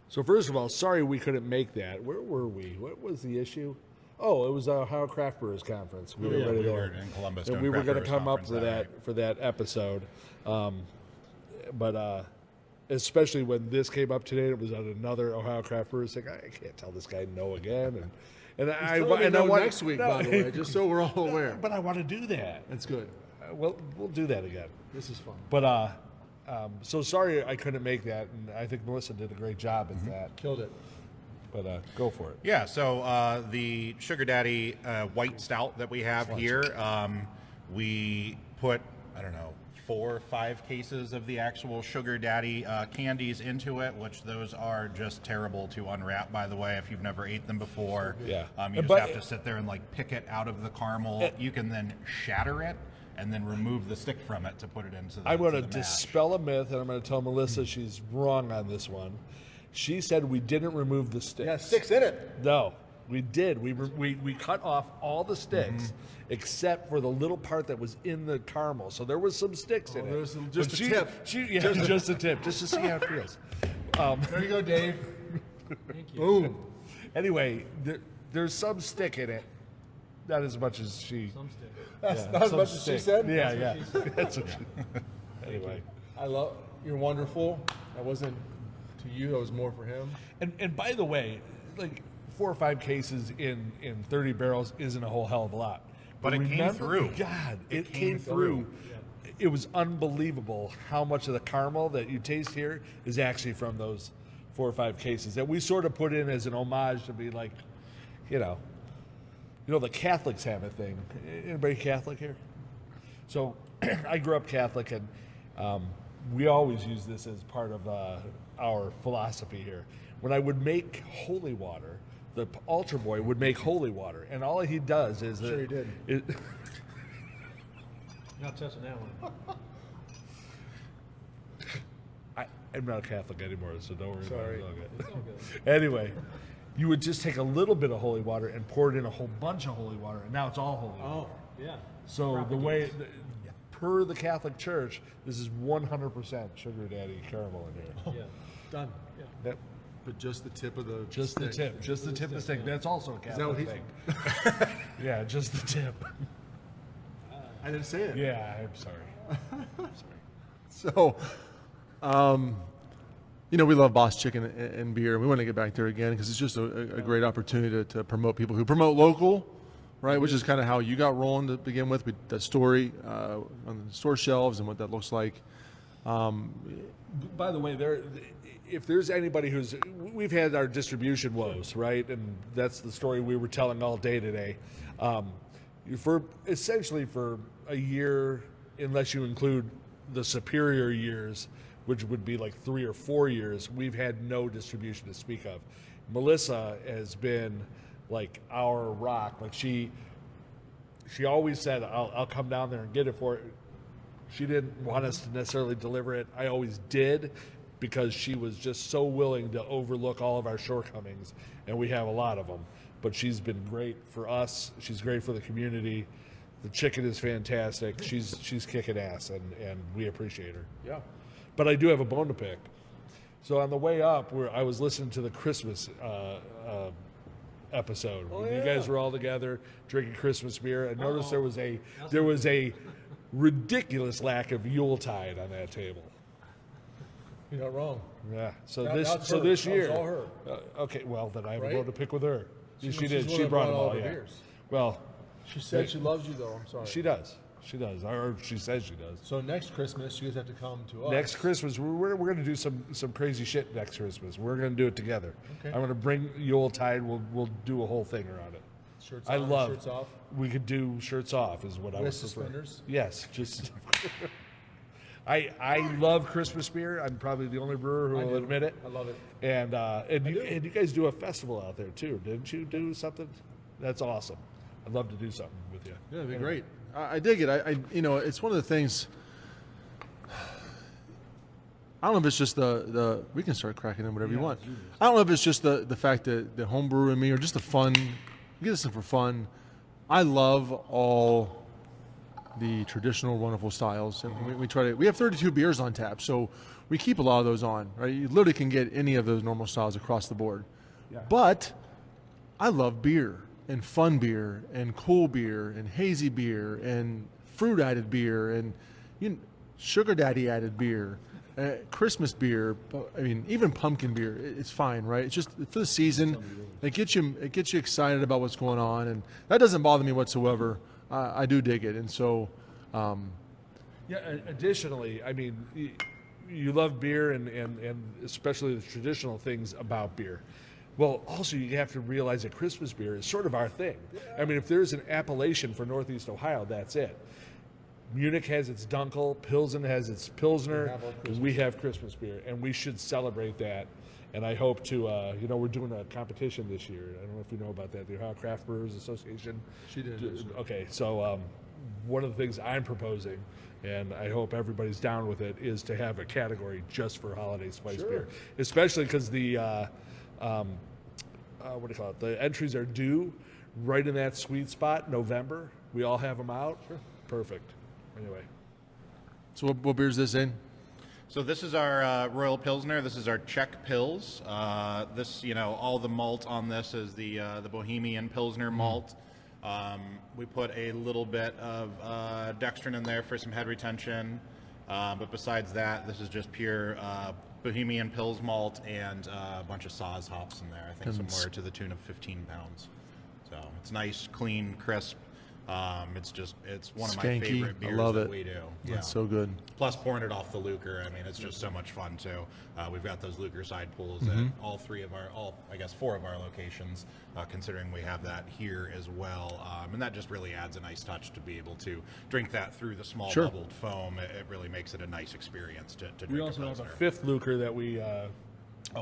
S3: So first of all, sorry we couldn't make that. Where were we? What was the issue? Oh, it was our Ohio Craft Brewers Conference. We were
S4: we were in Columbus.
S3: and
S4: doing
S3: we were
S4: Craft
S3: going to
S4: Brewers
S3: come up
S4: Conference
S3: for that episode, but especially when this came up today, it was at another Ohio Craft Brewers thing. I can't tell this guy no again, and I want
S1: next week, by the way, just so we're all aware.
S3: But I want to do that.
S1: That's good.
S3: We'll do that again.
S1: This is fun.
S3: But so sorry I couldn't make that, and I think Melissa did a great job at that.
S1: Killed it.
S3: But go for it.
S4: Yeah, so the Sugar Daddy white stout that we have here, we put, 4 or 5 cases of the actual Sugar Daddy candies into it, which those are just terrible to unwrap, by the way, if you've never ate them before.
S3: Yeah.
S4: You just have to sit there and pick it out of the caramel. You can then shatter it and then remove the stick from it to put it into the
S3: I'm going to
S4: to the mash.
S3: dispel a myth, and I'm going to tell Melissa she's wrong on this one. She said we didn't remove the sticks.
S1: Yeah, sticks in it.
S3: No, we did. We cut off all the sticks except for the little part that was in the caramel. So there was some sticks in it.
S1: there was just
S3: But
S1: a tip.
S3: Just a tip, just to see how it feels.
S1: There you go, Dave.
S2: Thank you.
S1: Boom.
S3: Anyway, there's some stick in it. Not as much as she.
S2: Some stick.
S1: That's
S3: yeah,
S1: not as
S3: some
S1: much as she
S3: stick.
S1: said.
S3: Yeah. That's what she, anyway.
S1: You're wonderful. That wasn't to you. That was more for him.
S3: And by the way, 4 or 5 cases in 30 barrels isn't a whole hell of a lot.
S4: But it came through.
S3: God, it
S4: came
S3: came through. It was unbelievable how much of the caramel that you taste here is actually from those 4 or 5 cases that we sort of put in as an homage to be like, the Catholics have a thing. Anybody Catholic here? So I grew up Catholic, and we always use this as part of our philosophy here. When I would make holy water, the altar boy would make holy water, and all he does is
S1: Sure he did.
S2: Not touching that one.
S3: I'm not a Catholic anymore, so don't worry
S1: Sorry.
S3: about it. It's all good. Anyway, you would just take a little bit of holy water and pour it in a whole bunch of holy water, and now it's all holy water.
S2: Yeah.
S3: So the way per the Catholic Church, this is 100% sugar daddy caramel in here.
S2: Yeah.
S1: Done.
S3: Yep.
S1: But just the tip of the
S3: Just the tip. Just the tip of the stick. That's also a
S1: that what
S3: Catholic thing. Yeah, just the tip.
S1: I didn't say it.
S3: Yeah, I'm sorry.
S1: So, you know, we love Boss Chicken and beer. We want to get back there again because it's just a great opportunity to promote people who promote local, right? Which is kind of how you got rolling to begin with that story on the store shelves and what that looks like.
S3: By the way, if there's anybody we've had our distribution woes, right? And that's the story we were telling all day today. Essentially for a year, unless you include the superior years, which would be like 3 or 4 years, we've had no distribution to speak of. Melissa has been like our rock. Like she always said, I'll come down there and get it for it. She didn't want us to necessarily deliver it. I always did, because she was just so willing to overlook all of our shortcomings, and we have a lot of them. But she's been great for us. She's great for the community. The chicken is fantastic. She's kicking ass, and we appreciate her.
S1: Yeah.
S3: But I do have a bone to pick. So on the way up, I was listening to the Christmas episode.
S1: Oh,
S3: When you
S1: yeah.
S3: guys were all together drinking Christmas beer. I noticed there was a ridiculous lack of Yuletide on that table.
S1: You're not wrong.
S3: Yeah. So
S1: That-
S3: this
S1: that's her.
S3: this
S1: That was
S3: year.
S1: all her.
S3: Okay. Well, then I have
S1: Right?
S3: a bone to pick with her. She
S1: she's
S3: did.
S1: the
S3: She
S1: one that
S3: brought them
S1: all
S3: all.
S1: the
S3: Yeah.
S1: beers.
S3: Well,
S1: She said she loves you, though. I'm sorry.
S3: she does. She does. Or she says she does.
S1: So next Christmas, you guys have to come to us.
S3: Next Christmas, we're going to do some crazy shit next Christmas. We're going to do it together.
S1: Okay.
S3: I'm going to bring Yuletide. We'll do a whole thing around it.
S1: Shirts
S3: I
S1: on,
S3: love.
S1: shirts off.
S3: We could do shirts off, is what I
S1: With
S3: would prefer.
S1: suspenders?
S3: Yes, just. I love Christmas beer. I'm probably the only brewer who
S1: I
S3: will
S1: do.
S3: admit it.
S1: I love it.
S3: And you guys do a festival out there too, didn't you? Do something? That's awesome. I'd love to do something with you.
S1: Yeah, it'd be great. I dig it. I you know, it's one of the things. I don't know if it's just the we can start cracking in whatever you want. I don't know if it's just the fact that the homebrew in me, or just the fun. You get this for fun. I love all the traditional wonderful styles, and we try to. We have 32 beers on tap, so we keep a lot of those on. Right, you literally can get any of those normal styles across the board.
S3: Yeah.
S1: But I love beer and fun beer and cool beer and hazy beer and fruit added beer and sugar daddy added beer, Christmas beer. I mean, even pumpkin beer. It's fine, right? It's just for the season. It gets you excited about what's going on, and that doesn't bother me whatsoever. I do dig it, and so.
S3: Yeah. Additionally, I mean, you love beer and especially the traditional things about beer. Well, also you have to realize that Christmas beer is sort of our thing. I mean, if there's an appellation for Northeast Ohio, that's it. Munich has its Dunkel, Pilsen has its Pilsner, we have Christmas beer, and we should celebrate that. And I hope to, we're doing a competition this year. I don't know if you know about that, the Ohio Craft Brewers Association.
S1: She did.
S3: Okay, so one of the things I'm proposing, and I hope everybody's down with it, is to have a category just for holiday spice beer, especially because the what do you call it? The entries are due right in that sweet spot, November. We all have them out. Sure. Perfect. Anyway.
S1: So what beer is this in?
S4: So this is our Royal Pilsner. This is our Czech Pils. This, all the malt on this is the Bohemian Pilsner malt. We put a little bit of dextrin in there for some head retention. But besides that, this is just pure Bohemian Pils malt and a bunch of Saaz hops in there. I think somewhere to the tune of 15 pounds. So it's nice, clean, crisp. It's one of my
S1: Skanky.
S4: favorite beers
S1: I love
S4: that
S1: it.
S4: we do.
S1: It's so good.
S4: Plus pouring it off the Luker, I mean, it's just so much fun too. We've got those Luker side pools at all four of our locations, considering we have that here as well. And that just really adds a nice touch to be able to drink that through the small bubbled foam. It really makes it a nice experience to drink.
S3: We also
S4: a
S3: have a
S4: Pilsner.
S3: fifth Luker that we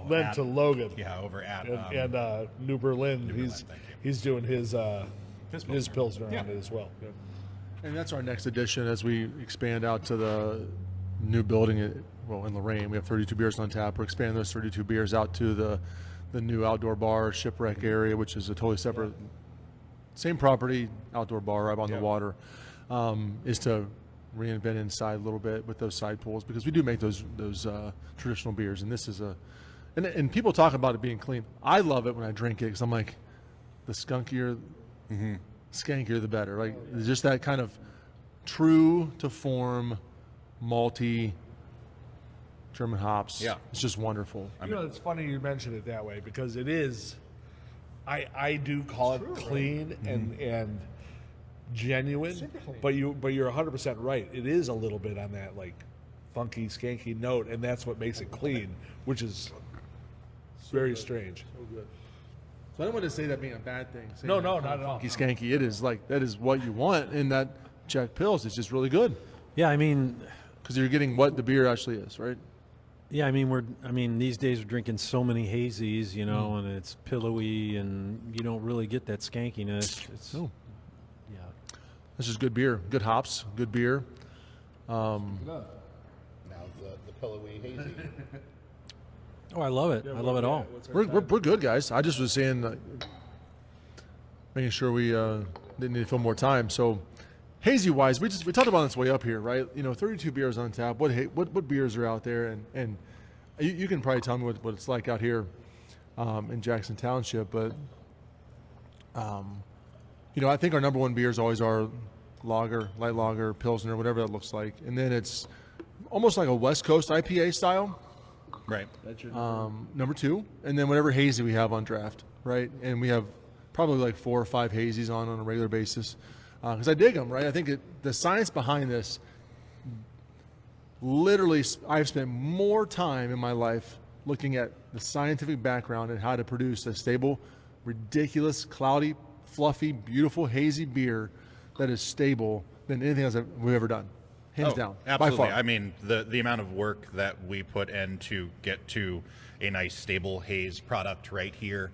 S3: lent to Logan.
S4: Yeah, over at
S3: And New Berlin,
S4: thank you.
S3: he's doing his Pilsner
S4: Yeah.
S3: on it as well. Yeah.
S1: And that's our next edition as we expand out to the new building. In Lorraine, we have 32 beers on tap. We're expanding those 32 beers out to the new outdoor bar, Shipwreck area, which is a totally separate, same property, outdoor bar right on the water. Is to reinvent inside a little bit with those side pulls, because we do make those traditional beers, and this is and people talk about it being clean. I love it when I drink it because I'm like, the skunkier, skankier the better. Like just that kind of true to form, malty German hops.
S4: Yeah.
S1: It's just wonderful.
S3: It's funny you mention it that way because it is. I do call it clean and genuine, but you're 100% right. It is a little bit on that like funky, skanky note, and that's what makes it clean, which is very strange.
S1: So good. So I don't want to say that being a bad thing.
S3: No, not at all.
S1: Funky, skanky. It is like that is what you want in that Czech Pils. It's just really good
S2: Yeah, I mean,
S1: because you're getting what the beer actually is, right?
S2: yeah, I mean, these days we're drinking so many hazies, you know, and it's pillowy, and you don't really get that skankiness. It's
S1: No.
S2: yeah.
S1: This is good beer, good hops, good beer.
S4: Now the pillowy hazy.
S2: Oh, I love it. I love it all.
S1: We're good, guys. I just was saying, making sure we didn't need to fill more time. So, hazy wise, we talked about this way up here, right? 32 beers on tap. What beers are out there, and you can probably tell me what it's like out here in Jackson Township. But I think our number one beers always are lager, light lager, pilsner, whatever that looks like, and then it's almost like a West Coast IPA style.
S4: Right.
S1: Number two, and then whatever hazy we have on draft, right? And we have probably like 4 or 5 hazies on a regular basis because I dig them, right? I think the science behind this, literally, I've spent more time in my life looking at the scientific background and how to produce a stable, ridiculous, cloudy, fluffy, beautiful, hazy beer that is stable than anything else we've ever done. Hands down.
S4: Absolutely.
S1: By far.
S4: I mean, the amount of work that we put in to get to a nice, stable haze product right here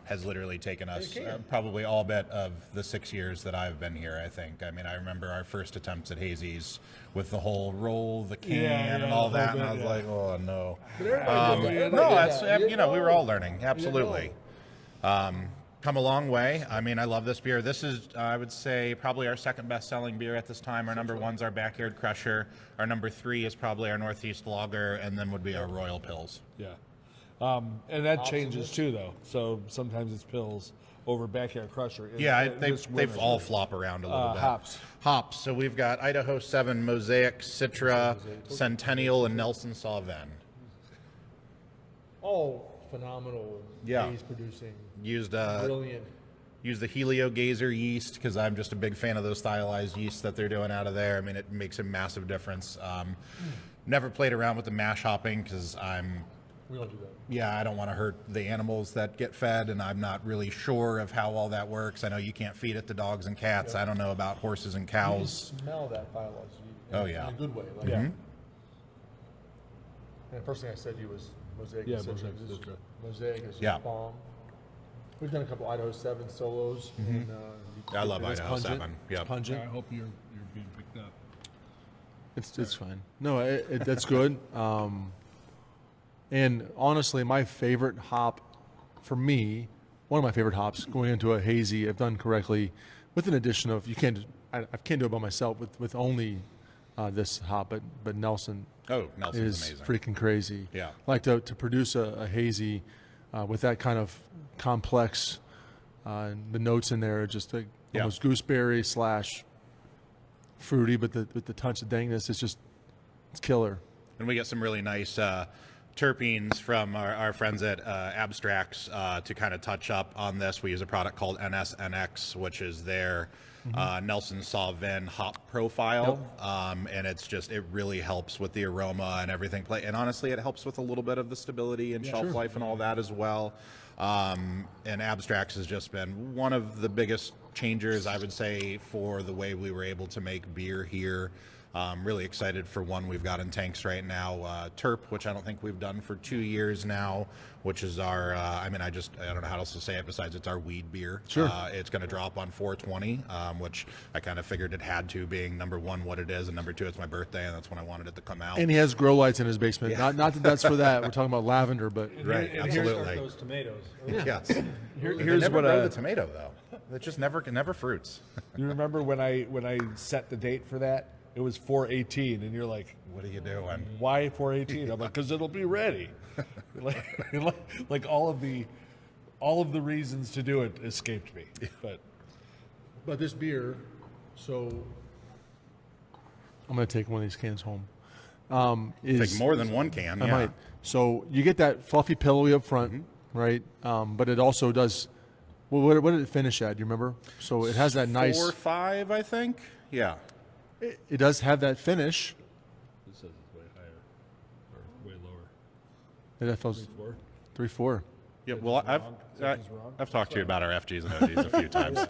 S4: has literally taken us probably all but of the 6 years that I've been here, I think. I mean, I remember our first attempts at hazies with the whole roll, the can, and all that, and I was like, oh, no. We were all learning. Absolutely. Come a long way. I mean, I love this beer. This is, I would say, probably our second best-selling beer at this time. Our number one's our Backyard Crusher. Our number 3 is probably our Northeast Lager, and then would be our Royal Pils.
S3: Yeah. And that changes too, though. So sometimes it's pills over Backyard Crusher.
S4: Yeah, they all flop around a little bit. Hops. So we've got Idaho 7, Mosaic, Citra, Centennial, and Nelson Sauvin.
S1: All phenomenal haze producing. Brilliant.
S4: Use the Helio Gazer yeast because I'm just a big fan of those stylized yeasts that they're doing out of there. I mean, it makes a massive difference. Never played around with the mash hopping because
S1: We don't do that.
S4: I don't want to hurt the animals that get fed, and I'm not really sure of how all that works. I know you can't feed it to dogs and cats. I don't know about horses and cows.
S1: You smell that phyllogy.
S4: Oh, yeah.
S1: In a good way. Like,
S3: Yeah.
S1: And the first thing I said to you was Mosaic.
S3: Yeah,
S1: and Citra.
S3: Mosaic,
S1: This is-
S3: Citra.
S1: Mosaic is
S4: Yeah.
S1: bomb. We've done a couple Idaho 7 solos. And,
S4: I love
S1: it's
S4: Idaho
S1: pungent.
S4: 7.
S1: It's
S4: Yep.
S1: pungent.
S3: I hope you're being picked up.
S1: It's fine. No, that's good. And honestly, my favorite hop for me, one of my favorite hops going into a hazy, if done correctly, with an addition of I can't do it by myself with only this hop, but Nelson.
S4: Oh, Nelson's
S1: is
S4: amazing.
S1: freaking crazy.
S4: Yeah.
S1: Like to produce a hazy with that kind of complex, the notes in there are just like almost gooseberry / fruity, but with the touch of dankness, it's killer.
S4: And we get some really nice terpenes from our friends at Abstracts to kind of touch up on this. We use a product called NSNX, which is their Nelson Sauvin hop profile. And it really helps with the aroma and everything. And honestly, it helps with a little bit of the stability and shelf life and all that as well. And Abstracts has just been one of the biggest changers, I would say, for the way we were able to make beer here. Really excited for one we've got in tanks right now, Terp, which I don't think we've done for 2 years now, which is our, I don't know how else to say it besides it's our weed beer.
S1: Sure.
S4: It's going to drop on 4/20, which I kind of figured it had to, being number one, what it is, and number two, it's my birthday, and that's when I wanted it to come out.
S1: And he has grow lights in his basement. Not that that's for that. We're talking about lavender, but
S4: Right,
S3: and here's
S4: absolutely.
S2: Those tomatoes.
S4: Yes.
S3: Here's
S4: They never
S3: what
S4: grow the tomato, though. It just never fruits.
S3: you remember when I set the date for that it was 418, and you're like,
S4: What are you doing?
S3: why 418? I'm like, because it'll be ready. like all of the reasons to do it escaped me.
S1: But this beer, so I'm going to take one of these cans home.
S4: Take more than one can.
S1: I
S4: Yeah.
S1: might. So you get that fluffy pillowy up front, right? But it also does. Well, what did it finish at? Do you remember? So it has that nice.
S4: 4 or 5, I think. Yeah.
S1: It does have that finish.
S3: This says it's way higher or way lower.
S1: That feels 3-4.
S4: Yeah. Well, I've talked to you about our FGs and OGs a few times.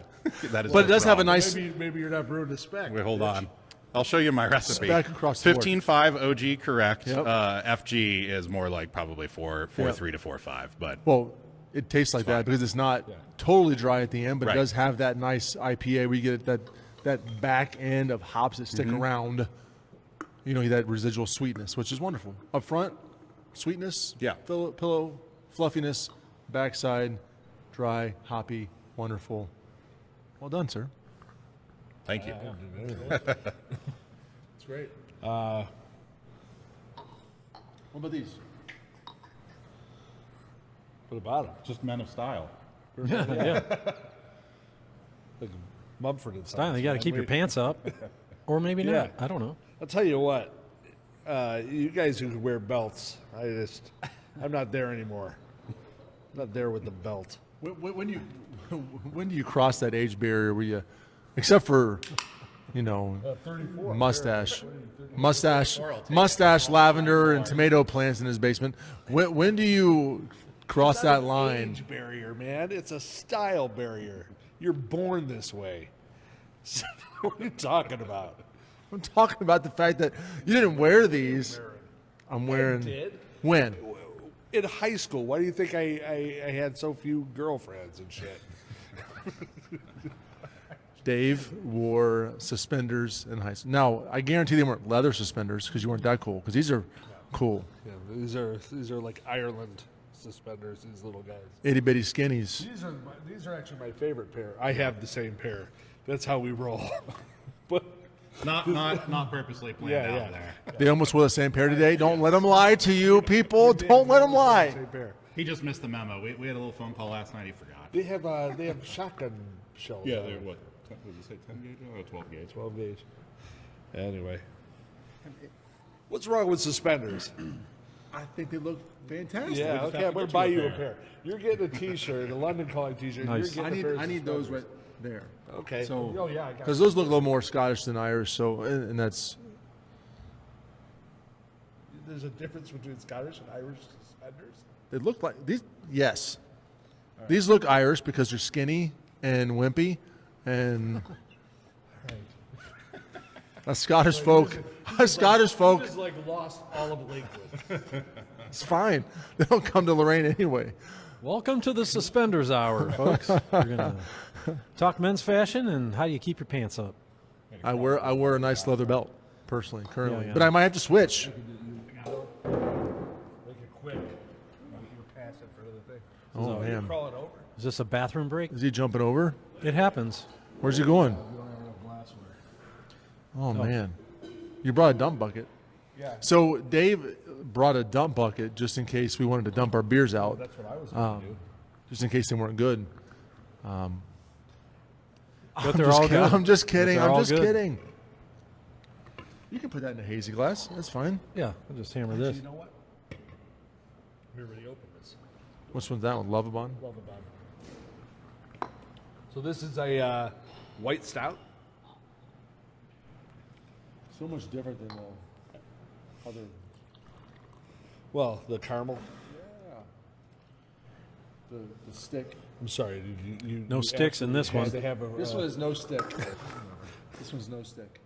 S4: That is
S1: But it does have a
S4: wrong.
S1: nice.
S3: Maybe you're not brewing to spec.
S4: Wait, hold on. I'll show you my recipe.
S1: Spec across the board.
S4: 15.5 OG correct.
S1: Yep.
S4: FG is more like probably 4.3 to 4.5. But
S1: Well, it tastes like that because it's not totally dry at the end, but
S4: Right.
S1: it does have that nice IPA where you get that back end of hops that stick around. You know, that residual sweetness, which is wonderful. Up front, sweetness.
S4: Yeah.
S1: Pillow, fluffiness. Backside, dry, hoppy, wonderful. Well done, sir.
S4: thank you.
S1: It's great. What about these?
S3: What about him?
S4: Just men of style.
S2: Yeah.
S3: Like Mumford and
S2: Fine,
S3: Sons.
S2: you got to
S3: man.
S2: keep your pants up, or maybe
S3: Yeah.
S2: not. I don't know.
S3: I'll tell you what. You guys who wear belts, I'm not there anymore. I'm not there with the belt.
S1: When do you cross that age barrier where you, except for, you know,
S3: 34.
S1: mustache, lavender, and tomato plants in his basement. When do you cross that line?
S3: Age barrier, man. It's a style barrier. You're born this way. What are you talking about?
S1: I'm talking about the fact that you didn't wear these. I'm wearing.
S3: did.
S1: When?
S3: In high school, why do you think I had so few girlfriends and shit?
S1: Dave wore suspenders in high school. Now, I guarantee they weren't leather suspenders because you weren't that cool. Because these are cool.
S3: Yeah, these are like Ireland suspenders. These little guys.
S1: Itty bitty skinnies.
S3: These are actually my favorite pair. I have the same pair. That's how we roll. But
S4: Not purposely planned out there.
S1: They almost wore the same pair today. Don't let them lie to you, people. Don't let them lie.
S3: same pair.
S4: He just missed the memo. We had a little phone call last night. He forgot.
S3: They have shotgun shells.
S4: Yeah,
S3: on
S4: they're
S3: them.
S4: what? What did you say? 10 gauge? Oh, 12 gauge.
S3: 12 gauge. Anyway, what's wrong with suspenders?
S1: I think they look fantastic.
S3: Yeah,
S4: just
S3: okay,
S4: have
S3: I'm
S4: to
S3: gonna
S4: get
S3: buy
S4: you a
S3: you a
S4: pair.
S3: pair. You're getting a T-shirt, a London Calling T-shirt.
S2: Nice.
S3: You're
S1: I
S3: getting a pair of
S1: need those right
S3: suspenders.
S1: there.
S3: Okay.
S1: So,
S3: oh yeah, I got
S1: because those look a little more Scottish than Irish. So, and that's
S3: There's a difference between Scottish and Irish suspenders.
S1: they look like these. Yes, these look Irish because they're skinny and wimpy, and a Scottish folk. Scottish folk.
S3: Just like lost all of Lakewood.
S1: It's fine. They don't come to Lorraine anyway.
S2: Welcome to the Suspenders Hour, folks. We're gonna talk men's fashion and how do you keep your pants up.
S1: I wear a nice leather belt personally currently,
S2: Yeah.
S1: but I might have to switch.
S3: Make it quick. You're past it for the thing.
S1: Oh man,
S3: Crawl it over.
S2: Is this a bathroom break?
S1: is he jumping over?
S2: It happens.
S1: Where's he going?
S3: You don't have enough glassware.
S1: Oh man, you brought a dump bucket.
S3: Yeah.
S1: So Dave brought a dump bucket just in case we wanted to dump our beers out,
S3: That's what I was going to do.
S1: just in case they weren't good.
S2: But
S1: I'm
S2: they're
S1: just
S2: all
S1: kidding.
S2: good.
S1: I'm just kidding.
S2: They're
S1: I'm
S2: all
S1: just
S2: good.
S1: kidding. You can put that in a hazy glass. That's fine.
S2: Yeah, I'll just hammer this.
S3: You know what? We already opened this.
S1: Which one's that one? Lovabond?
S3: Love about it. So this is a white stout.
S1: So much different than the other.
S3: Well, the caramel.
S1: The stick.
S3: I'm sorry. You
S2: No sticks in this one.
S3: They have a,
S1: This one has no stick. This one's no stick.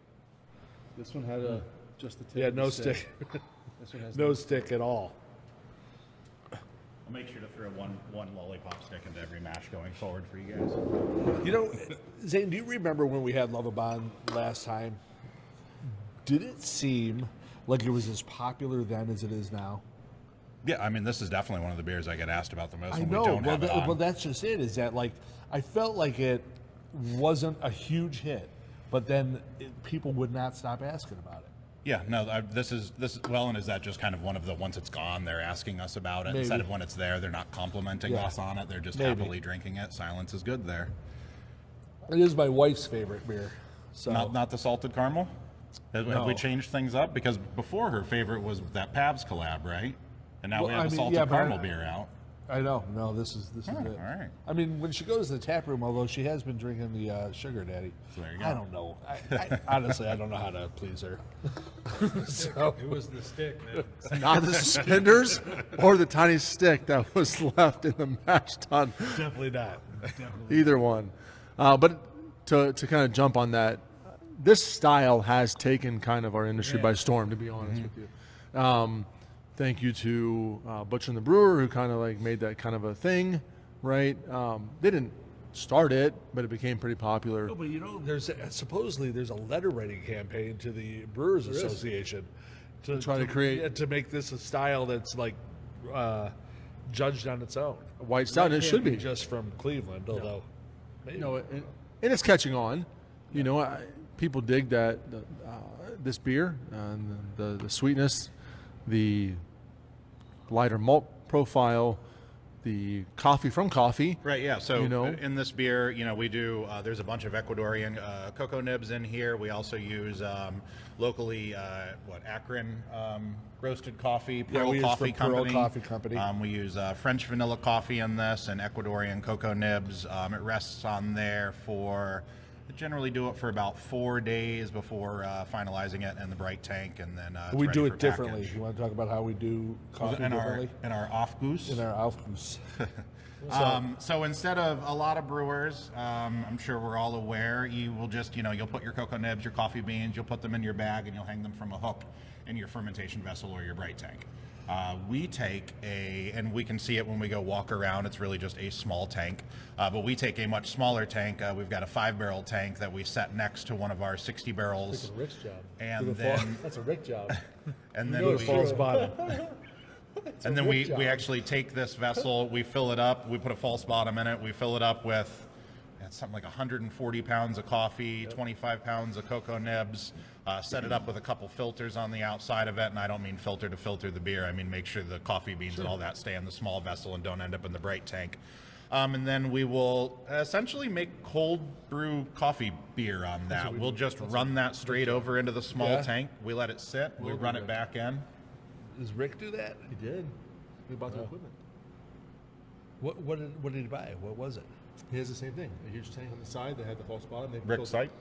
S1: This one had just the tip.
S3: yeah,
S1: of the
S3: no stick.
S1: This one has
S3: No stick at all.
S4: I'll make sure to throw one lollipop stick into every mash going forward for you guys.
S3: You know, Zane, do you remember when we had Lovabond last time? Did it seem like it was as popular then as it is now?
S4: Yeah, I mean, this is definitely one of the beers I get asked about the most
S3: I
S4: when
S3: know.
S4: we don't have it on.
S3: Well, that's just it. Is that like I felt like it wasn't a huge hit, but then people would not stop asking about it.
S4: Yeah, no, this is well, and is that just kind of one of the once it's gone, they're asking us about it
S3: Maybe.
S4: instead of when it's there, they're not complimenting us on it, they're just
S3: Maybe.
S4: happily drinking it. Silence is good there.
S3: It is my wife's favorite beer. So
S4: Not the salted caramel. Have
S3: No.
S4: we changed things up? Because before her favorite was that Pabst collab, right? And now we
S3: Well,
S4: have
S3: I
S4: a
S3: mean,
S4: salted
S3: yeah, but
S4: caramel beer out.
S3: I know. No, this is it.
S4: all right.
S3: I mean, when she goes to the tap room, although she has been drinking the Sugar Daddy,
S4: So there you go.
S3: I don't know. I honestly, I don't know how to please her. So
S2: It was the stick, man.
S1: Not the suspenders or the tiny stick that was left in the mash tun.
S3: definitely not.
S1: Either one. But to kind of jump on that, this style has taken kind of our industry by storm, to be honest with you. Thank you to Butcher and the Brewer, who kind of like made that kind of a thing, right? They didn't start it, but it became pretty popular.
S3: No, but you know, there's supposedly there's a letter writing campaign to the Brewers Association to
S1: try to create-
S3: yeah, to make this a style that's like judged on its own.
S1: A white stout, and it
S3: Can't
S1: should be.
S3: just from Cleveland, although maybe.
S1: You know, and it's catching on. You know, people dig that this beer and the sweetness, the lighter malt profile, the coffee from coffee.
S4: Right, yeah. So
S1: You know?
S4: in this beer, we do, there's a bunch of Ecuadorian cocoa nibs in here. We also use locally, Akron roasted coffee, Pearl
S3: we use
S4: Coffee
S3: from Pearl
S4: Company.
S3: Coffee Company.
S4: We use French vanilla coffee in this and Ecuadorian cocoa nibs. It rests on there for, I generally do it for about 4 days before finalizing it in the bright tank, and then it's
S3: we
S4: ready
S3: do
S4: for
S3: it differently.
S4: package.
S3: You want to talk about how we do coffee
S4: in
S3: differently?
S4: our off goose.
S3: In our Aufguss.
S4: So instead of a lot of brewers, I'm sure we're all aware, you will just, you'll put your cocoa nibs, your coffee beans, you'll put them in your bag, and you'll hang them from a hook in your fermentation vessel or your bright tank. We take and we can see it when we go walk around, it's really just a small tank, but we take a much smaller tank. We've got a 5-barrel tank that we set next to one of our 60 barrels.
S3: That's a Rick's job.
S4: And then,
S3: That's a Rick job.
S4: and then
S3: Go to
S4: we,
S3: false bottom.
S4: and then we actually take this vessel, we fill it up, we put a false bottom in it, we fill it up with something like 140 pounds of coffee, 25 pounds of cocoa nibs, set it up with a couple filters on the outside of it, and I don't mean filter to filter the beer, I mean make sure the coffee beans and all that stay in the small vessel and don't end up in the bright tank. And then we will essentially make cold brew coffee beer on that. We'll just run that straight over into the small
S3: Yeah.
S4: tank, we let it sit, we run it back in.
S3: Does Rick do that?
S1: He did. We bought the equipment.
S3: What did he buy? What was it?
S1: He has the same thing. A huge tank on the side. They had the false bottom. They
S4: Rick
S1: filled-
S4: Site?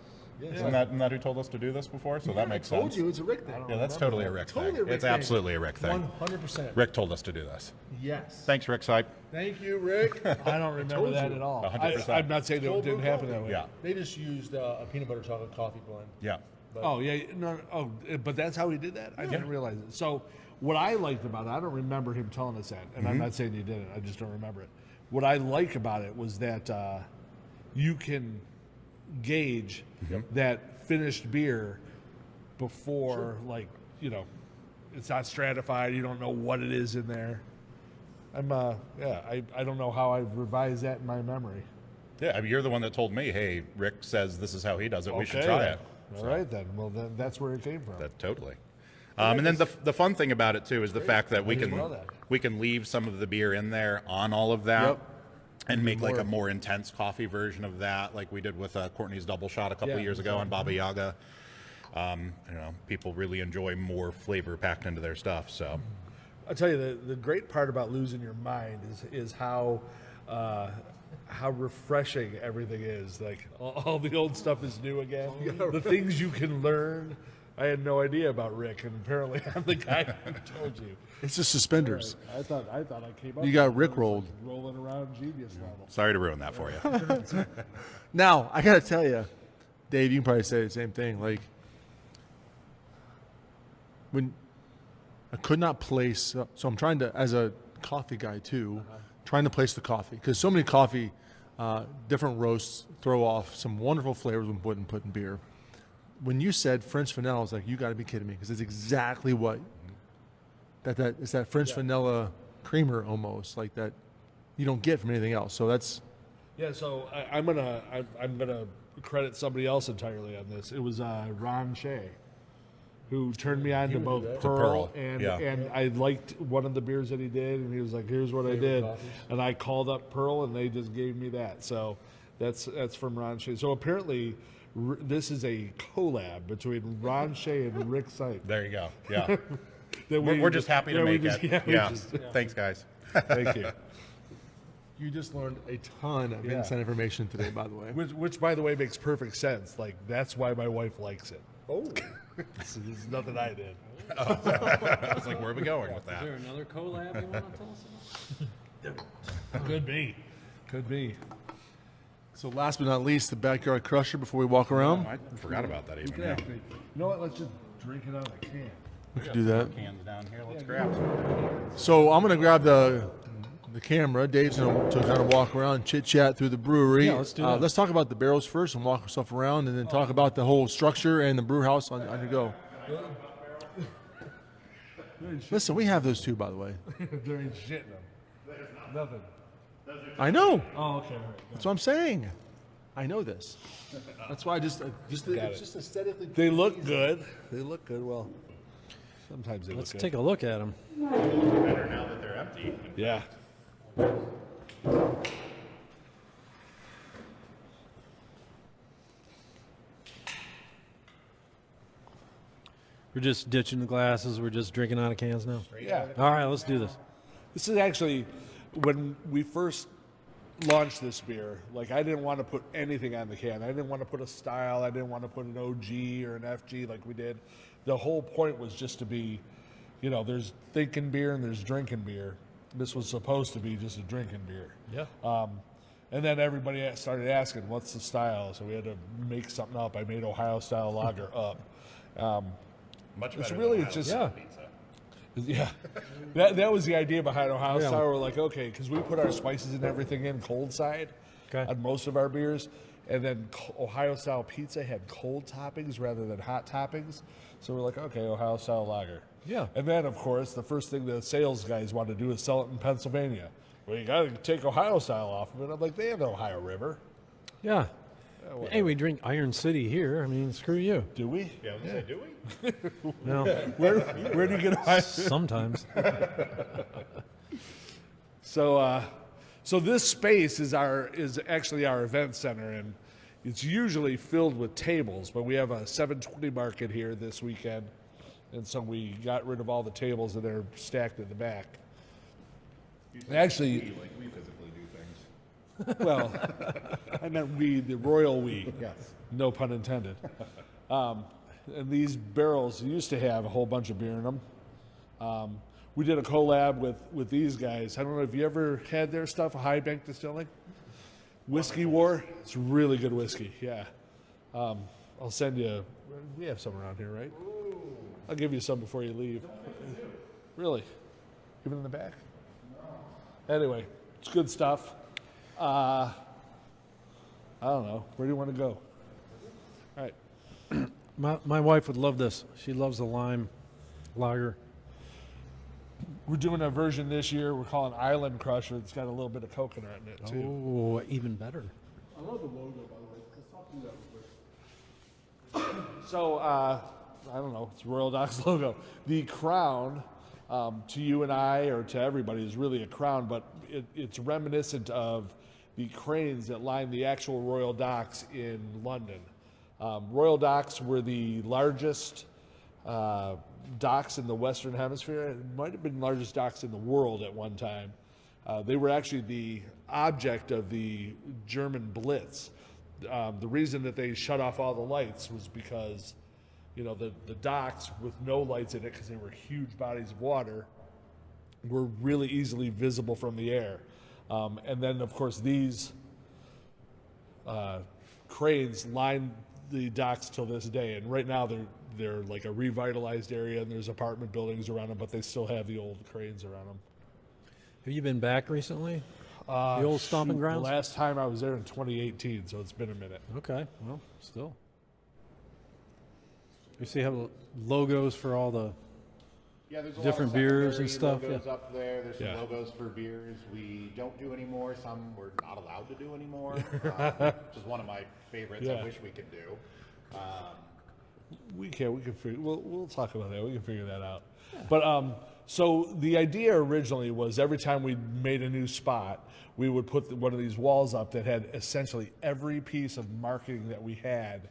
S1: Yeah,
S4: Isn't that who told us to do this before? So that makes
S1: I told
S4: sense.
S1: you it's a Rick thing.
S4: Yeah, that's totally a Rick
S1: Totally
S4: thing.
S1: a Rick
S4: It's
S1: thing.
S4: absolutely a Rick thing.
S1: 100%.
S4: Rick told us to do this.
S1: Yes.
S4: Thanks, Rick Site.
S1: Thank you, Rick.
S3: I don't remember
S1: told
S3: that
S1: you.
S3: at all.
S4: 100%.
S3: I'm not saying it didn't happen that way.
S4: Yeah.
S1: They just used a peanut butter chocolate coffee blend.
S4: Yeah.
S3: Oh yeah, no. Oh, but that's how he did that. I didn't realize it. So what I liked about it, I don't remember him telling us that, and I'm not saying he didn't. I just don't remember it. What I like about it was that you can gauge that finished beer before, it's not stratified. You don't know what it is in there. I don't know how I've revised that in my memory.
S4: Yeah, I mean, you're the one that told me, hey, Rick says this is how he does it. We should
S3: Okay,
S4: try
S3: then.
S4: it.
S3: All right then. Well, then that's where it came from.
S4: That totally. And then the fun thing about it too is the fact that we
S3: didn't know that.
S4: can leave some of the beer in there on all of that.
S1: Yep.
S4: And make like a more intense coffee version of that, like we did with Courtney's Double Shot a couple
S3: Yeah,
S4: years ago on Baba Yaga. People really enjoy more flavor packed into their stuff. So,
S3: I'll tell you, the great part about losing your mind is how refreshing everything is. Like all the old stuff is new again. The things you can learn. I had no idea about Rick, and apparently I'm the guy who told you.
S1: It's just suspenders.
S3: I thought I came up.
S1: You got
S3: with it.
S1: Rickrolled.
S3: Rolling around genius level.
S4: sorry to ruin that for you.
S1: Now, I got to tell you, Dave, you can probably say the same thing. Like, when I could not place, so I'm trying to, as a coffee guy too, trying to place the coffee. Because so many coffee, different roasts throw off some wonderful flavors when put in beer. When you said French vanilla, I was like, you got to be kidding me. Because it's exactly what, it's that French vanilla creamer almost, like that you don't get from anything else. So that's,
S3: Yeah, so I'm gonna credit somebody else entirely on this. It was Ron Shea, who turned me on to both Pearl and I liked one of the beers that he did, and he was like, "Here's what I did," and I called up Pearl, and they just gave me that. So that's from Ron Shea. So apparently, this is a collab between Ron Shea and Rick Sipe.
S4: There you go. Yeah. We're just happy to make it. Yeah. Thanks, guys.
S3: Thank you.
S1: You just learned a ton of inside information today, by the way.
S3: Which, by the way, makes perfect sense. Like, that's why my wife likes it. Oh. This is nothing I did.
S4: I was like, where are we going with that?
S2: Is there another collab you want to tell us about?
S3: Could be. Could be.
S1: So last but not least, the Backyard Crusher before we walk around.
S4: I forgot about that even. Yeah.
S3: You know what? Let's just drink it out of the can.
S1: We could do that.
S4: Cans down here. Let's grab some.
S1: So I'm going to grab the camera. Dave's going to kind of walk around, chit-chat through the brewery.
S2: Yeah, let's do that.
S1: Let's talk about the barrels first and walk ourselves around, and then talk about the whole structure and the brew house on your go. Listen, we have those too, by the way.
S3: There ain't shit in them. Nothing.
S1: I know.
S3: Oh, okay. All right.
S1: That's what I'm saying. I know this. That's why it's just aesthetically.
S3: They look good. They look good. Well, sometimes they
S2: Let's
S3: look
S2: take a look at them.
S4: Better now that they're empty.
S3: good. Yeah.
S2: We're just ditching the glasses. We're just drinking out of cans now.
S3: Yeah.
S2: All right, let's do this.
S3: This is actually when we first launched this beer. Like, I didn't want to put anything on the can. I didn't want to put a style. I didn't want to put an OG or an FG like we did. The whole point was just to be, you know, there's thinking beer and there's drinking beer. This was supposed to be just a drinking beer.
S2: Yeah.
S3: And then everybody started asking, what's the style? So we had to make something up. I made Ohio style lager up.
S4: Much better.
S3: It's really,
S4: than
S3: it's just,
S4: Ohio pizza.
S3: yeah. That was the idea behind Ohio style. We're like, okay, because we put our spices and everything in cold side on most of our beers. And then Ohio style pizza had cold toppings rather than hot toppings. So we're like, okay, Ohio style lager.
S2: Yeah.
S3: And then, of course, the first thing the sales guys want to do is sell it in Pennsylvania. Well, you got to take Ohio style off of it. I'm like, they have the Ohio River.
S2: Yeah. Hey, we drink Iron City here. I mean, screw you.
S3: Do we?
S4: Yeah, I was gonna say, do we?
S2: No,
S3: Where do you get Ohio?
S2: sometimes.
S3: So this space is actually our event center, and it's usually filled with tables. But we have a 720 market here this weekend, and so we got rid of all the tables that are stacked in the back. Actually,
S4: We physically do things.
S3: well, I meant we, the royal we.
S4: Yes.
S3: No pun intended. And these barrels used to have a whole bunch of beer in them. We did a collab with these guys. I don't know if you ever had their stuff, High Bank Distilling. Whiskey War. It's really good whiskey, yeah. I'll send you, we have some around here, right? I'll give you some before you leave. Really? Even in the back? Anyway, it's good stuff. I don't know. Where do you want to go? All right.
S2: My wife would love this. She loves the lime lager.
S3: We're doing a version this year we're calling Island Crusher. It's got a little bit of coconut in it, too.
S2: Oh, even better.
S3: I love the logo, by the way. Let's talk through that real quick. So, I don't know. It's Royal Docks logo. The crown, to you and I, or to everybody, is really a crown, but it's reminiscent of the cranes that line the actual Royal Docks in London. Royal Docks were the largest docks in the Western Hemisphere. It might have been the largest docks in the world at one time. They were actually the object of the German Blitz. The reason that they shut off all the lights was because, you know, the docks with no lights in it, because they were huge bodies of water, were really easily visible from the air. And then, of course, these cranes line the docks till this day. And right now they're like a revitalized area, and there's apartment buildings around them, but they still have the old cranes around them.
S2: Have you been back recently? The old stomping
S3: The
S2: grounds?
S3: last time I was there in 2018, so it's been a minute.
S2: Okay, well, still. You see how the logos for all the
S4: Yeah, there's a
S2: different
S4: lot of
S2: beers and
S4: secondary
S2: stuff. Yeah.
S4: logos up there. There's some
S3: Yeah.
S4: logos for beers we don't do anymore. Some we're not allowed to do anymore. Which is one of my favorites.
S3: Yeah.
S4: I wish we could do.
S3: We can figure. We'll talk about that. We can figure that out. But so the idea originally was every time we made a new spot, we would put one of these walls up that had essentially every piece of marketing that we had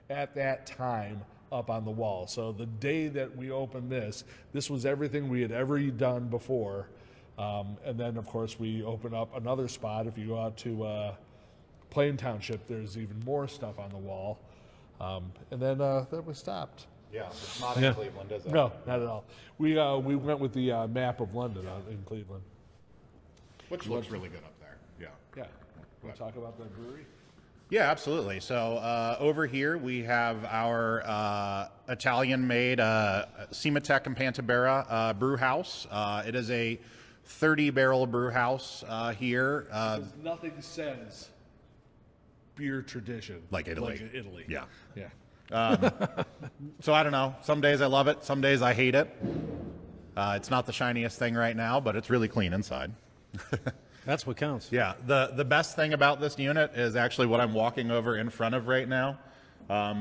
S3: at that time up on the wall. So the day that we opened this was everything we had ever done before. And then of course we open up another spot. If you go out to Plain Township, there's even more stuff on the wall. And then we stopped.
S4: Yeah, it's not in Cleveland, is it?
S3: No, not at all. We went with the map of London out in Cleveland.
S4: Which looks really good up there. Yeah.
S3: Yeah. Want to talk about the brewery?
S4: Yeah, absolutely. So over here we have our Italian-made Cimatec and Pantabera brew house. It is a 30-barrel brew house here.
S3: Because nothing says beer tradition
S4: Like Italy.
S3: Like Italy.
S4: Yeah.
S3: Yeah.
S4: So I don't know. Some days I love it. Some days I hate it. It's not the shiniest thing right now, but it's really clean inside.
S2: That's what counts.
S4: Yeah, the best thing about this unit is actually what I'm walking over in front of right now,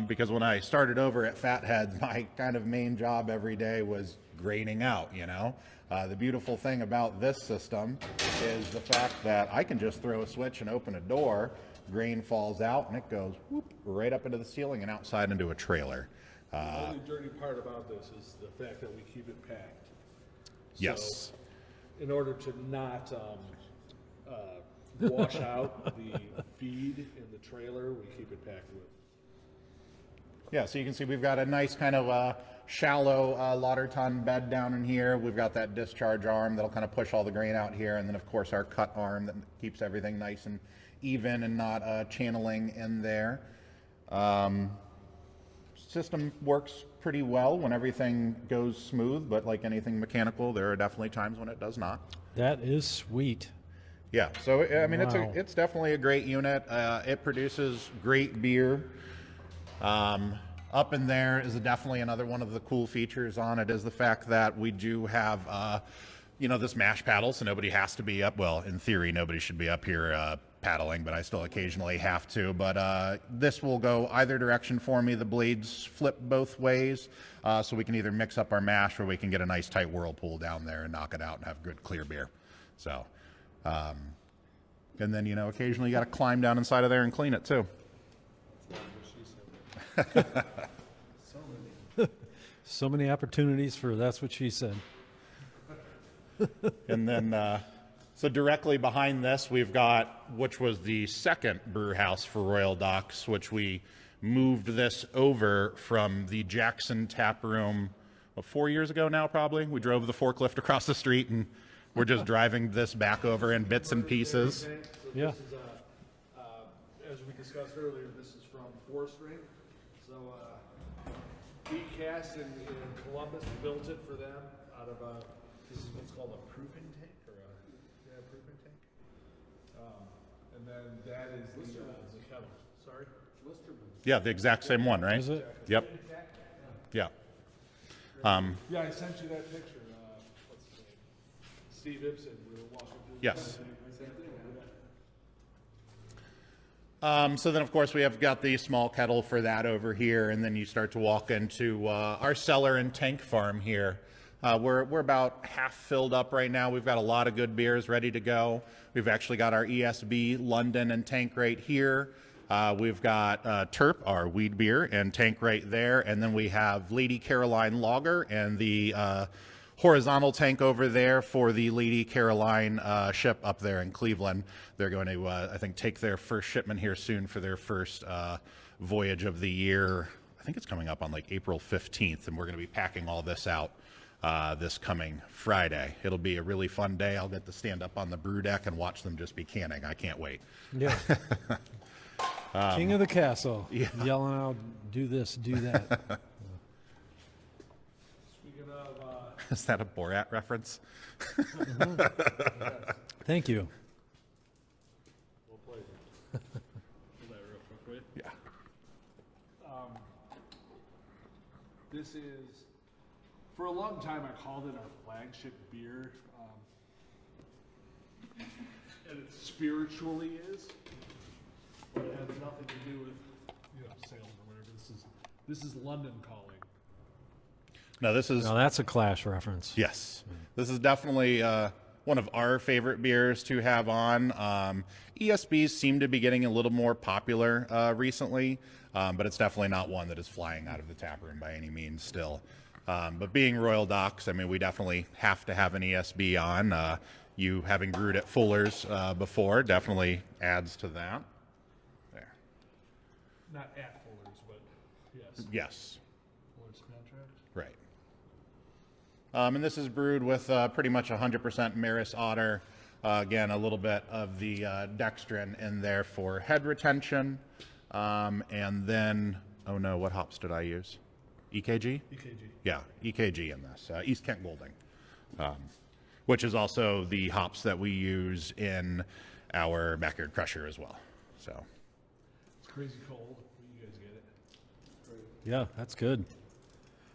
S4: because when I started over at Fatheads, my kind of main job every day was graining out, you know. The beautiful thing about this system is the fact that I can just throw a switch and open a door, grain falls out, and it goes whoop, right up into the ceiling and outside into a trailer.
S3: The only dirty part about this is the fact that we keep it packed.
S4: Yes.
S3: So, in order to not wash out the feed in the trailer, we keep it packed with.
S4: Yeah, so you can see we've got a nice kind of shallow lauter ton bed down in here. We've got that discharge arm that'll kind of push all the grain out here, and then of course our cut arm that keeps everything nice and even and not channeling in there. System works pretty well when everything goes smooth, but like anything mechanical, there are definitely times when it does not.
S2: That is sweet.
S4: Yeah, so I mean,
S2: Wow.
S4: it's definitely a great unit. It produces great beer. Up in there is definitely another one of the cool features on it is the fact that we do have, this mash paddle, so nobody has to be up. Well, in theory, nobody should be up here paddling, but I still occasionally have to. But this will go either direction for me. The blades flip both ways, so we can either mix up our mash or we can get a nice tight whirlpool down there and knock it out and have good clear beer. So. And then, occasionally you got to climb down inside of there and clean it too.
S2: So many opportunities for that's what she said.
S4: And then, so directly behind this, we've got, which was the second brew house for Royal Docks, which we moved this over from the Jackson tap room, 4 years ago now, probably. We drove the forklift across the street and we're just driving this back over in bits and pieces.
S2: Yeah.
S3: This is, as we discussed earlier, this is from Forestry. So BCast in Columbus built it for them out of this is what's called a proofing tank or a proofing tank. And then that is the kettle. Sorry?
S4: Yeah, the exact same one, right?
S2: Is it?
S4: Yep. Yeah.
S3: Yeah, I sent you that picture. What's his name? Steve Ibsen. We were walking through.
S4: Yes.
S3: Same thing.
S4: So then, of course, we have got the small kettle for that over here, and then you start to walk into our cellar and tank farm here. We're about half filled up right now. We've got a lot of good beers ready to go. We've actually got our ESB London and tank right here. We've got Terp, our weed beer, and tank right there, and then we have Lady Caroline Lager and the horizontal tank over there for the Lady Caroline ship up there in Cleveland. They're going to, I think, take their first shipment here soon for their first voyage of the year. I think it's coming up on like April 15th, and we're going to be packing all this out this coming Friday. It'll be a really fun day. I'll get to stand up on the brew deck and watch them just be canning. I can't wait.
S2: Yeah. King of the castle.
S4: Yeah.
S2: Yelling out, do this, do that.
S3: Speaking of,
S4: Is that a Borat reference?
S2: Thank you.
S3: we'll play that real quick, wait.
S4: Yeah.
S3: This is For a long time, I called it our flagship beer, and it spiritually is, but it has nothing to do with sales or whatever. This is London calling.
S4: No, this is
S2: Now that's a Clash reference.
S4: yes. This is definitely one of our favorite beers to have on. ESBs seem to be getting a little more popular recently, but it's definitely not one that is flying out of the tap room by any means still. But being Royal Docks, I mean, we definitely have to have an ESB on. You having brewed at Fuller's before definitely adds to that. There.
S3: Not at Fuller's, but yes.
S4: Yes.
S3: Fuller's contract.
S4: Right. And this is brewed with pretty much 100% Maris Otter. Again, a little bit of the dextrin in there for head retention. And then, oh no, what hops did I use? EKG?
S3: EKG.
S4: Yeah, EKG in this. East Kent Golding. Which is also the hops that we use in our backyard crusher as well. So.
S3: It's crazy cold. You guys get it.
S2: Yeah, that's good.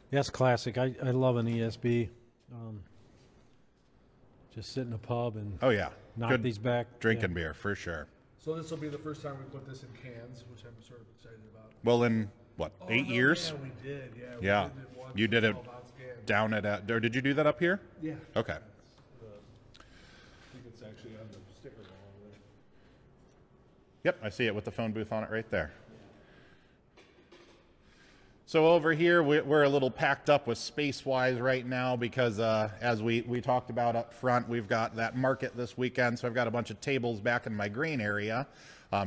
S2: Yes, classic. I love an ESB. Just sit in a pub and
S4: Oh yeah.
S2: knock
S4: Good
S2: these back.
S4: drinking beer for sure.
S3: So this will be the first time we put this in cans, which I'm sort of excited about.
S4: Well, in what, 8 years?
S3: Yeah, we did. Yeah.
S4: Yeah.
S3: We did it once,
S4: You did it
S3: 12-ounce can.
S4: down at, or did you do that up here?
S3: Yeah.
S4: Okay.
S3: I think it's actually on the sticker wall there.
S4: Yep, I see it with the phone booth on it right there. So over here, we're a little packed up with space-wise right now because as we talked about up front, we've got that market this weekend, so I've got a bunch of tables back in my grain area.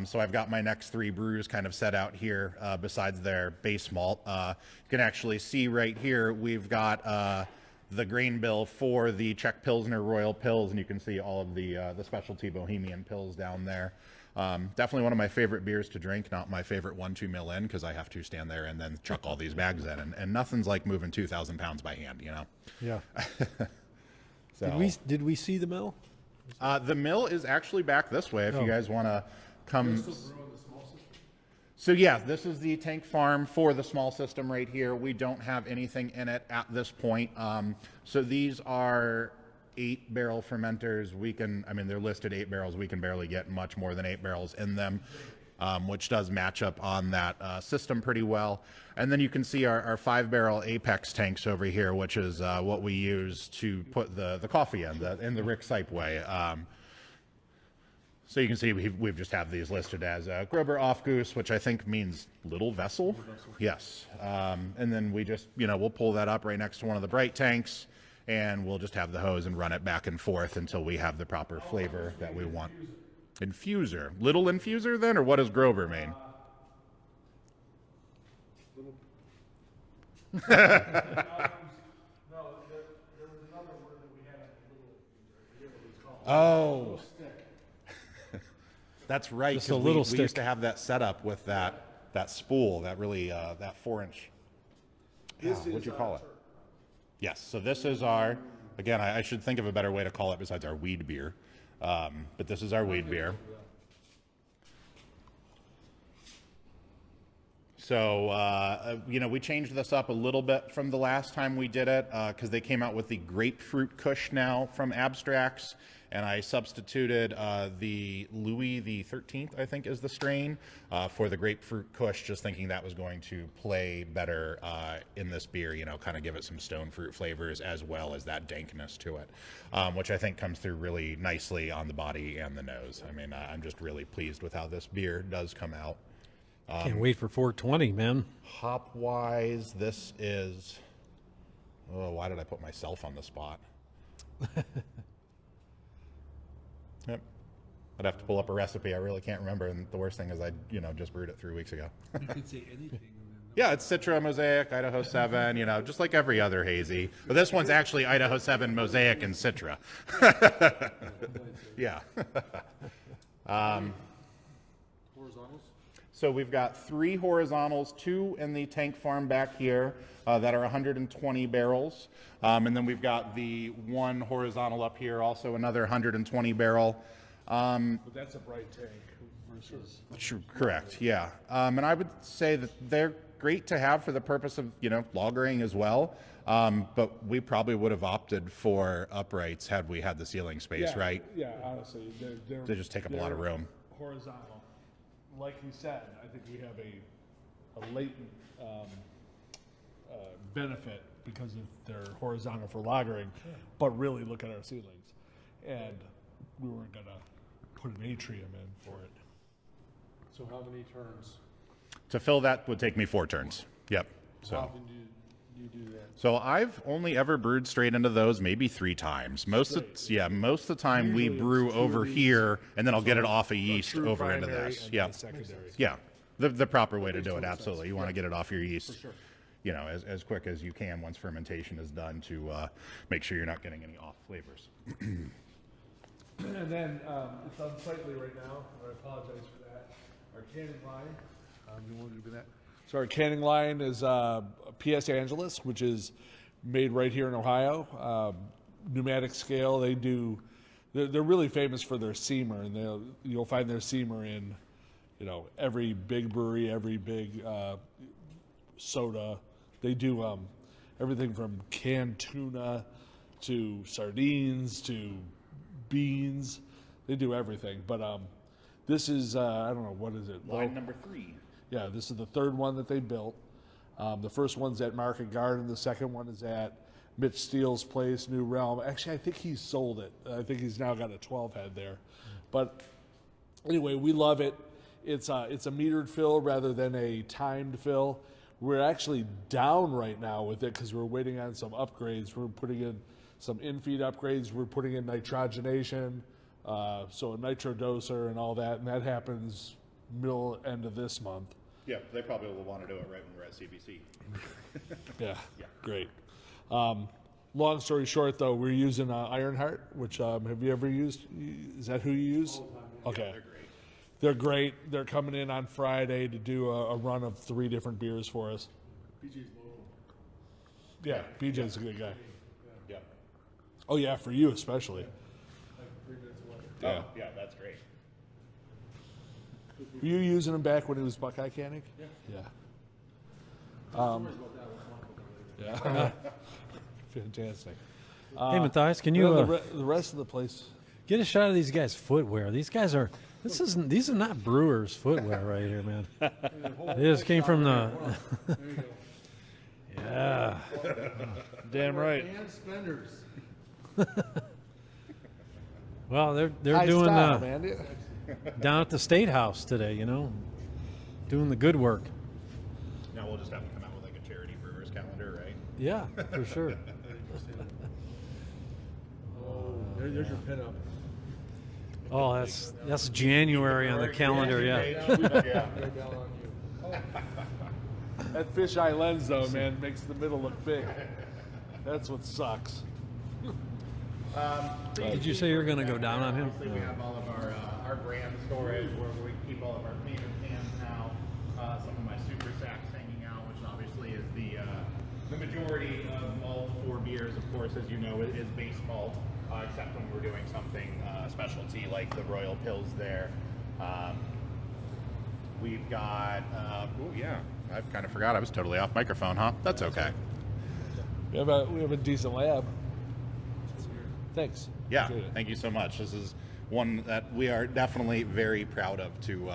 S4: So I've got my next 3 brews kind of set out here besides their base malt. You can actually see right here, we've got the grain bill for the Czech Pilsner Royal Pils, and you can see all of the specialty Bohemian Pils down there. Definitely one of my favorite beers to drink, not my favorite 1-2 mil in, because I have to stand there and then chuck all these bags in, and nothing's like moving 2,000 pounds by hand, you know?
S2: Yeah.
S4: So,
S2: Did we see the mill?
S4: the mill is actually back this way if
S2: Oh.
S4: you guys want to come.
S3: Still brewing the small system?
S4: So yeah, this is the tank farm for the small system right here. We don't have anything in it at this point. So these are 8-barrel fermenters. I mean, they're listed 8 barrels. We can barely get much more than 8 barrels in them, which does match up on that system pretty well. And then you can see our 5-barrel Apex tanks over here, which is what we use to put the coffee in the Rick Sipe way. So you can see we've just have these listed as Grober Aufguss, which I think means little vessel. Yes. And then we just, we'll pull that up right next to one of the bright tanks, and we'll just have the hose and run it back and forth until we have the proper flavor that we want. Infuser. Little infuser then, or what does Grober mean?
S3: No, there was another word that we had on the little infuser. I forget what it was called.
S4: Oh,
S3: Stick.
S4: that's right.
S2: Just
S4: 'cause
S2: a little
S4: we used
S2: stick.
S4: to have that set up with that spool, that really, that 4-inch. Yeah, what'd you call it? Yes, so this is our, again, I should think of a better way to call it besides our weed beer. But this is our weed beer. So, we changed this up a little bit from the last time we did it because they came out with the grapefruit Kush now from Abstracts, and I substituted the Louis the 13th, I think is the strain, for the grapefruit Kush, just thinking that was going to play better in this beer, kind of give it some stone fruit flavors as well as that dankness to it, which I think comes through really nicely on the body and the nose. I mean, I'm just really pleased with how this beer does come out.
S2: Can't wait for 420, man.
S4: Hop wise, this is, why did I put myself on the spot? Yep. I'd have to pull up a recipe. I really can't remember. And the worst thing is I, just brewed it 3 weeks ago.
S3: You could say anything.
S4: Yeah, it's Citra Mosaic, Idaho 7, just like every other hazy. But this one's actually Idaho 7 Mosaic and Citra. Yeah.
S3: Horizontals?
S4: So we've got 3 horizontals, 2 in the tank farm back here that are 120 barrels. And then we've got the 1 horizontal up here, also another 120 barrel.
S3: But that's a bright tank versus.
S4: Correct, yeah. And I would say that they're great to have for the purpose of, lagering as well. But we probably would have opted for uprights had we had the ceiling space, right?
S3: Yeah, honestly,
S4: They just take up a lot of room.
S3: Horizontal, like you said, I think we have a latent benefit because of they're horizontal for lagering, but really look at our ceilings, and we weren't gonna put an atrium in for it.
S1: So how many turns?
S4: To fill that would take me 4 turns. Yep.
S1: How
S4: So.
S1: often do you do that?
S4: So I've only ever brewed straight into those maybe 3 times. Most of the time we
S3: Usually
S4: brew
S3: it's 2
S4: over
S3: of these,
S4: here, and then I'll get it off of
S3: A
S4: yeast
S3: true
S4: over into
S3: primary
S4: this.
S3: and
S4: Yeah,
S3: then a secondary.
S4: yeah, the proper way to do it. Absolutely, you want to get it off your yeast, as quick as you can once fermentation is done to make sure you're not getting any off flavors.
S3: And then it's unsightly right now. I apologize for that. Our canning line. You want to do that? So our canning line is PS Angeles, which is made right here in Ohio. Pneumatic scale. They're really famous for their seamer, and you'll find their seamer in, every big brewery, every big soda. They do everything from canned tuna to sardines to beans. They do everything. But this is I don't know, what is it?
S4: Line number 3.
S3: Yeah, this is the third one that they built. The first one's at Market Garden. The second one is at Mitch Steele's place, New Realm. Actually, I think he's sold it. I think he's now got a 12 head there. But anyway, we love it. It's a metered fill rather than a timed fill. We're actually down right now with it because we're waiting on some upgrades. We're putting in some in-feed upgrades. We're putting in nitrogenation, so a nitro doser and all that, and that happens end of this month.
S4: Yeah, they probably will want to do it right when we're at CBC.
S3: Yeah, great. Long story short, though, we're using Ironheart, which have you ever used? Is that who you use? Okay.
S4: They're great.
S3: They're great. They're coming in on Friday to do a run of 3 different beers for us.
S1: BJ's local.
S3: Yeah, BJ's a good guy.
S4: Yeah.
S3: Oh, yeah, for you especially.
S1: Like 3 minutes away.
S3: Yeah.
S4: Oh, yeah, that's great.
S3: Were you using him back when he was Buckeye Canning?
S1: Yeah.
S3: Yeah.
S1: Stories about that. We'll talk about later.
S3: Yeah. Fantastic.
S2: Hey, Matthias, can
S3: Well,
S2: you
S3: the rest of the place?
S2: get a shot of these guys' footwear? These guys are. These are not brewers' footwear right here, man. They just came from the.
S1: There you go.
S2: Yeah.
S3: Damn right.
S1: And spenders.
S2: Well, they're
S3: High
S2: doing
S3: style, man.
S2: down at the State House today. Doing the good work.
S4: Now we'll just have to come out with like a charity brewers calendar, right?
S2: Yeah, for sure.
S1: There's your pinup.
S2: Oh, that's January on the calendar. Yeah.
S4: Yeah.
S1: Right down on you.
S3: That fisheye lens, though, man, makes the middle look big. That's what sucks.
S2: Did you say you were going to go down on him?
S4: Obviously, we have all of our brand storage where we keep all of our cleaner cans now. Some of my super sacks hanging out, which obviously is the majority of malt for beers. Of course, as you know, it is base malt, except when we're doing something specialty like the Royal Pills there. We've got. Oh yeah, I kind of forgot I was totally off microphone, huh? That's okay.
S3: We have a decent lab. Thanks.
S4: Yeah,
S3: Appreciate it.
S4: thank you so much. This is one that we are definitely very proud of to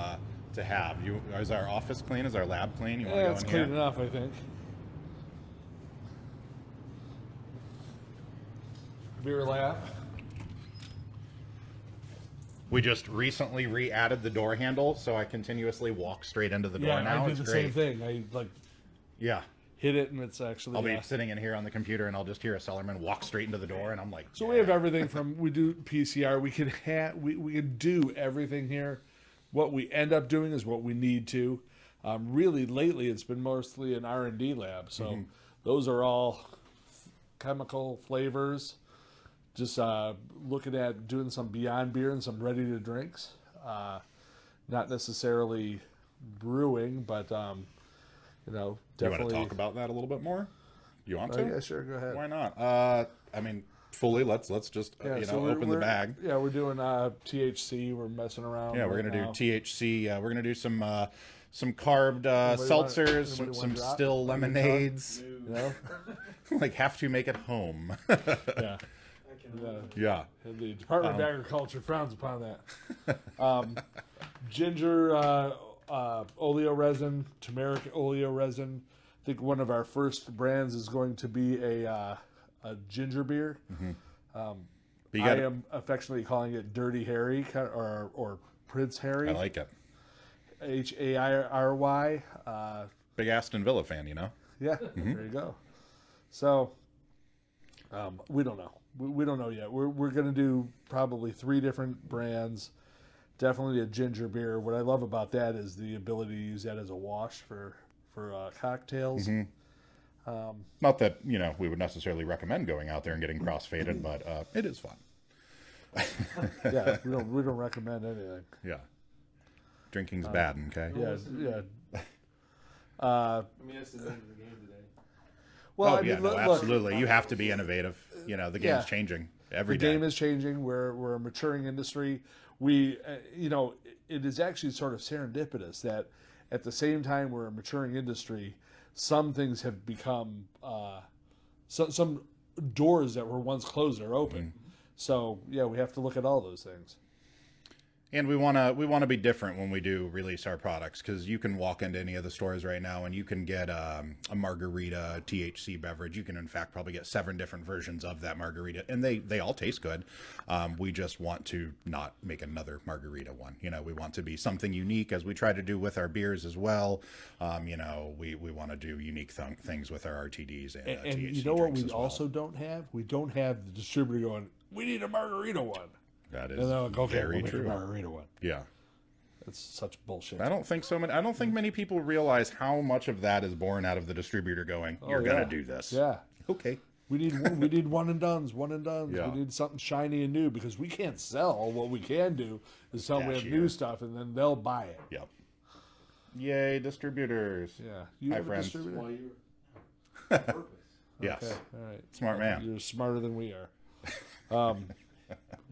S4: have. Is our office clean? Is our lab clean? You want to
S3: Yeah,
S4: go
S3: it's
S4: in
S3: clean
S4: here?
S3: enough, I think. Beer lab.
S4: We just recently re-added the door handle, so I continuously walk straight into the door
S3: Yeah,
S4: now.
S3: I do
S4: It's
S3: the
S4: great.
S3: same thing. I
S4: Yeah,
S3: hit it, and it's actually.
S4: I'll be sitting in here on the computer, and I'll just hear a cellarman walk straight into the door, and I'm like,
S3: So we have everything from we do PCR. We can we can do everything here. What we end up doing is what we need to. Really, lately it's been mostly an R&D lab. So those are all chemical flavors. Just looking at doing some Beyond Beer and some ready to drinks. Not necessarily brewing, but
S4: Do you want
S3: definitely.
S4: to talk about that a little bit more? You want to?
S3: Yeah, sure. Go ahead.
S4: Why not? I mean, fully. Let's just
S3: So
S4: open the bag.
S3: Yeah, we're doing THC. We're messing around.
S4: Yeah, we're
S3: right
S4: gonna
S3: now.
S4: do THC. We're gonna do some some carved seltzers,
S3: anybody
S4: some
S3: wanna drop?
S4: still lemonades.
S3: You know?
S4: Like, have to make it home.
S3: Yeah.
S4: Yeah.
S3: And the Department of Agriculture frowns upon that. Ginger oleo resin, turmeric oleo resin. I think one of our first brands is going to be a ginger beer.
S4: But you
S3: I
S4: got
S3: am affectionately calling it Dirty Harry or Prince Harry.
S4: I like it.
S3: Harry.
S4: Big Aston Villa fan, you know?
S3: Yeah, there you go. So, we don't know. We don't know yet. We're going to do probably 3 different brands. Definitely a ginger beer. What I love about that is the ability to use that as a wash for cocktails.
S4: Not that, you know, we would necessarily recommend going out there and getting cross-faded, but it is fun.
S3: Yeah, we don't recommend anything.
S4: Yeah. Drinking's bad, okay?
S3: Yeah.
S1: I mean, that's the name of the game today.
S3: Well,
S4: Oh,
S3: I mean,
S4: yeah, no,
S3: look,
S4: absolutely. You have to be innovative. You know, the game's
S3: Yeah.
S4: changing
S3: the
S4: every day.
S3: game is changing. We're a maturing industry. We, you know, it is actually sort of serendipitous that at the same time we're a maturing industry, some things have become, some doors that were once closed are open. So yeah, we have to look at all those things.
S4: And we want to be different when we do release our products, because you can walk into any of the stores right now and you can get a margarita THC beverage. You can in fact probably get 7 different versions of that margarita, and they all taste good. We just want to not make another margarita one. You know, we want to be something unique, as we try to do with our beers as well. You know, we want to do unique things with our RTDs and
S3: And
S4: THC
S3: you know what
S4: drinks
S3: we
S4: as well.
S3: also don't have? We don't have the distributor going, we need a margarita one.
S4: That is
S3: And they're like, okay,
S4: very
S3: we'll make a
S4: true.
S3: margarita one.
S4: Yeah.
S3: That's such bullshit.
S4: I don't think many people realize how much of that is born out of the distributor going, you're
S3: yeah.
S4: gonna do this.
S3: Yeah.
S4: Okay.
S3: We need one and dones.
S4: Yeah.
S3: We need something shiny and new, because we can't sell. What we can do is sell we have
S4: Cashier.
S3: new stuff, and then they'll buy it.
S4: Yep. Yay, distributors.
S3: Yeah. You
S4: Hi,
S3: have
S4: friends.
S3: a distributor?
S1: Well, you're
S4: Yes.
S3: Okay. All right.
S4: Smart man.
S3: You're smarter than we are.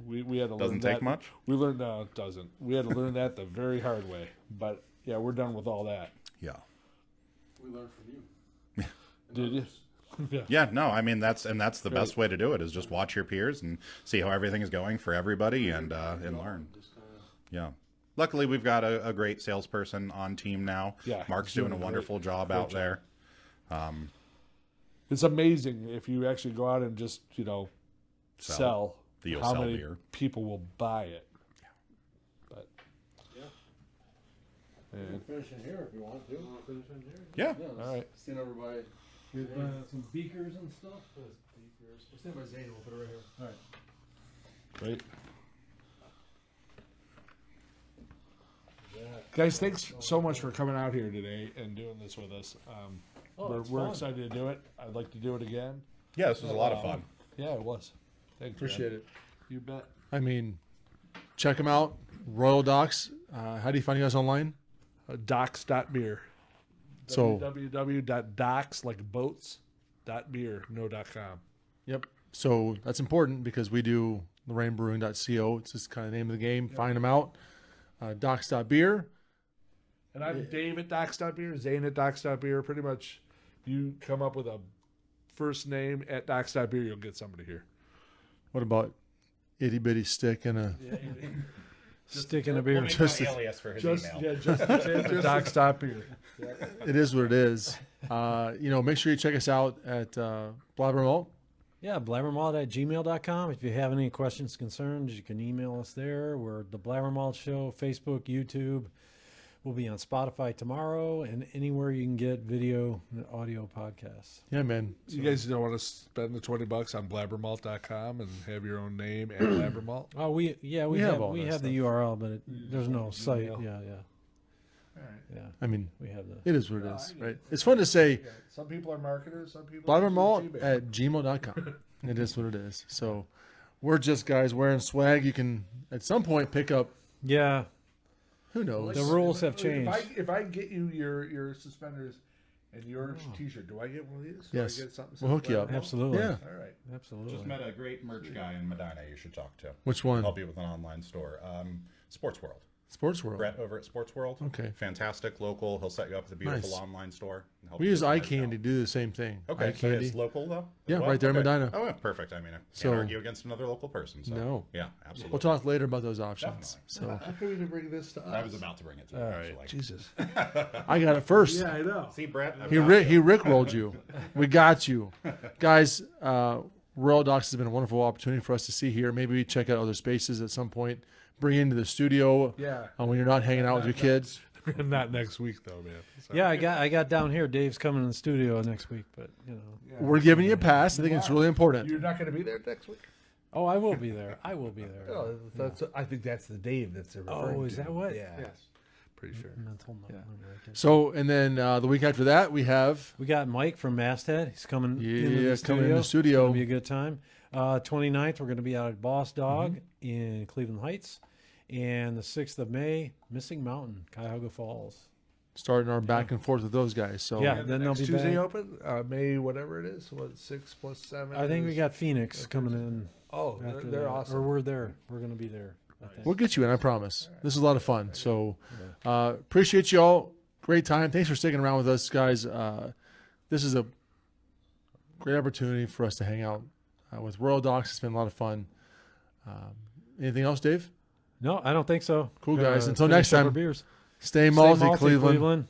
S3: We had to learn
S4: Doesn't
S3: that.
S4: take much?
S3: We learned no, it doesn't. We had to learn that the very hard way. But yeah, we're done with all that.
S4: Yeah.
S1: we learned from you.
S3: Did you? Yeah.
S4: Yeah, no, I mean that's the best way to do it, is just watch your peers and see how everything is going for everybody and learn. Yeah. Luckily we've got a great salesperson on team now.
S3: Yeah,
S4: Mark's
S3: he's
S4: doing a
S3: doing a
S4: wonderful job out there.
S3: It's amazing if you actually go out and just, you know, sell
S4: You'll
S3: how
S4: sell
S3: many
S4: beer.
S3: people will buy it. But
S1: can finish in here if you want to. Finish in here.
S4: Yeah.
S3: all right.
S1: Stand over by.
S2: With some beakers and stuff.
S1: We'll stand by Zane. We'll put it right here.
S2: All right.
S3: Great. Guys, thanks so much for coming out here today and doing this with us. We're excited to do it. I'd like to do it again.
S4: Yeah, this was a lot of fun.
S3: Yeah, it was. Thanks,
S1: Appreciate it.
S3: You bet.
S1: I mean, check them out. Royal Docks. How do you find you guys online?
S3: Docks.beer.
S1: So,
S3: www.docks, like boats, .beer, no.com.
S1: yep. So that's important because we do LorraineBrewing.co. It's just kind of the name of the game. Find them out. Docks.beer.
S3: And I'm Dave at Docks.beer, Zane at Docks.beer. Pretty much, you come up with a first name at Docks.beer, you'll get somebody here.
S1: What about itty bitty stick and a?
S2: Stick in a beer.
S1: Just-
S4: alias for his
S3: Just Docks.beer.
S1: It is what it is. You know, make sure you check us out at BlabberMalt.
S2: Yeah, blabbermalt@gmail.com. If you have any questions, concerns, you can email us there. We're the BlabberMalt Show, Facebook, YouTube. We'll be on Spotify tomorrow and anywhere you can get video and audio podcasts.
S1: Yeah, man.
S3: You guys don't want to spend the $20 on blabbermalt.com and have your own name and blabbermalt?
S2: Oh, we
S1: have
S2: have
S1: all that
S2: the
S1: stuff.
S2: URL, but there's no site.
S3: Gmail.
S2: Yeah,
S3: All right.
S2: yeah.
S1: I mean,
S2: We have the.
S1: it is what it is, right? It's fun to say
S3: Some people are marketers, some people
S1: BlabberMalt
S3: Gmail.
S1: at gmail.com. It is what it is. So we're just guys wearing swag. You can at some point pick up.
S2: Yeah,
S1: Who knows?
S2: the rules have
S3: If
S2: changed.
S3: if I get you your suspenders and your T-shirt, do I get one of these?
S1: Yes.
S3: Do I get something
S1: We'll hook you up.
S2: Absolutely.
S1: Yeah.
S3: All right.
S2: Absolutely.
S4: Just met a great merch guy in Medina you should talk to.
S1: Which one?
S4: Help you with an online store. Sports World.
S1: Sports World.
S4: Brett over at Sports World.
S1: Okay.
S4: Fantastic, local. He'll set you up with a beautiful
S1: Nice.
S4: online store. and help
S1: We
S4: you
S1: use
S4: get
S1: eye
S4: the word
S1: candy to
S4: out.
S1: do the same thing.
S4: Okay,
S1: Eye
S4: so
S1: candy.
S4: it's local though?
S1: Yeah,
S4: as well?
S1: right there in
S4: Okay.
S1: Medina.
S4: Oh, yeah, perfect. I mean, I can't
S1: So-
S4: argue against another local person. So.
S1: No.
S4: Yeah, absolutely.
S1: We'll talk later about those options.
S4: Definitely.
S1: So
S3: How come you didn't bring this to us?
S4: I was about to bring it to you. Actually.
S3: Jesus.
S1: I got it first.
S3: I know.
S4: See, Brett. I've
S1: He
S4: got
S1: he rickrolled you. We got you, guys. Royal Docks has been a wonderful opportunity for us to see here. Maybe we check out other spaces at some point. Bring you into the studio.
S3: Yeah.
S1: When you're not hanging out with your kids.
S3: Not next week though, man. So.
S2: Yeah, I got down here. Dave's coming in the studio next week, but you know.
S1: We're giving you a pass. I think it's really important.
S3: You're not going to be there next week.
S2: Oh, I will be there. I will be there.
S3: Oh, that's. I think that's the Dave that's referring
S2: Oh, is
S3: to.
S2: that what?
S3: Yeah. Yes. Pretty sure.
S2: Mental note number right there.
S1: So, and then the week after that, we have
S2: We got Mike from Masthead. He's coming into
S1: Yeah,
S2: the studio.
S1: coming in the studio.
S2: It's going to be a good time. 29th, we're going to be out at Boss Dog in Cleveland Heights. And the 6th of May, Missing Mountain, Cuyahoga Falls.
S1: starting our back and forth with those guys. So
S2: Yeah, then they'll
S3: Next
S2: be
S3: Tuesday
S2: back.
S3: open, May whatever it is. What 6 plus 7?
S2: I think we
S3: is-
S2: got Phoenix coming in.
S3: Oh,
S2: After
S3: they're
S2: that.
S3: awesome.
S2: Or we're there. We're going to be there. I think.
S1: we'll get you in, I promise. This is a lot of fun. So appreciate you all. Great time. Thanks for sticking around with us, guys. This is a great opportunity for us to hang out with Royal Docks. It's been a lot of fun. Anything else, Dave?
S2: No, I don't think so.
S1: Cool, guys. Until
S2: Finish
S1: next
S2: up our
S1: time.
S2: beers.
S1: Stay
S2: Stay
S1: malty,
S2: malty,
S1: Cleveland.
S2: Cleveland.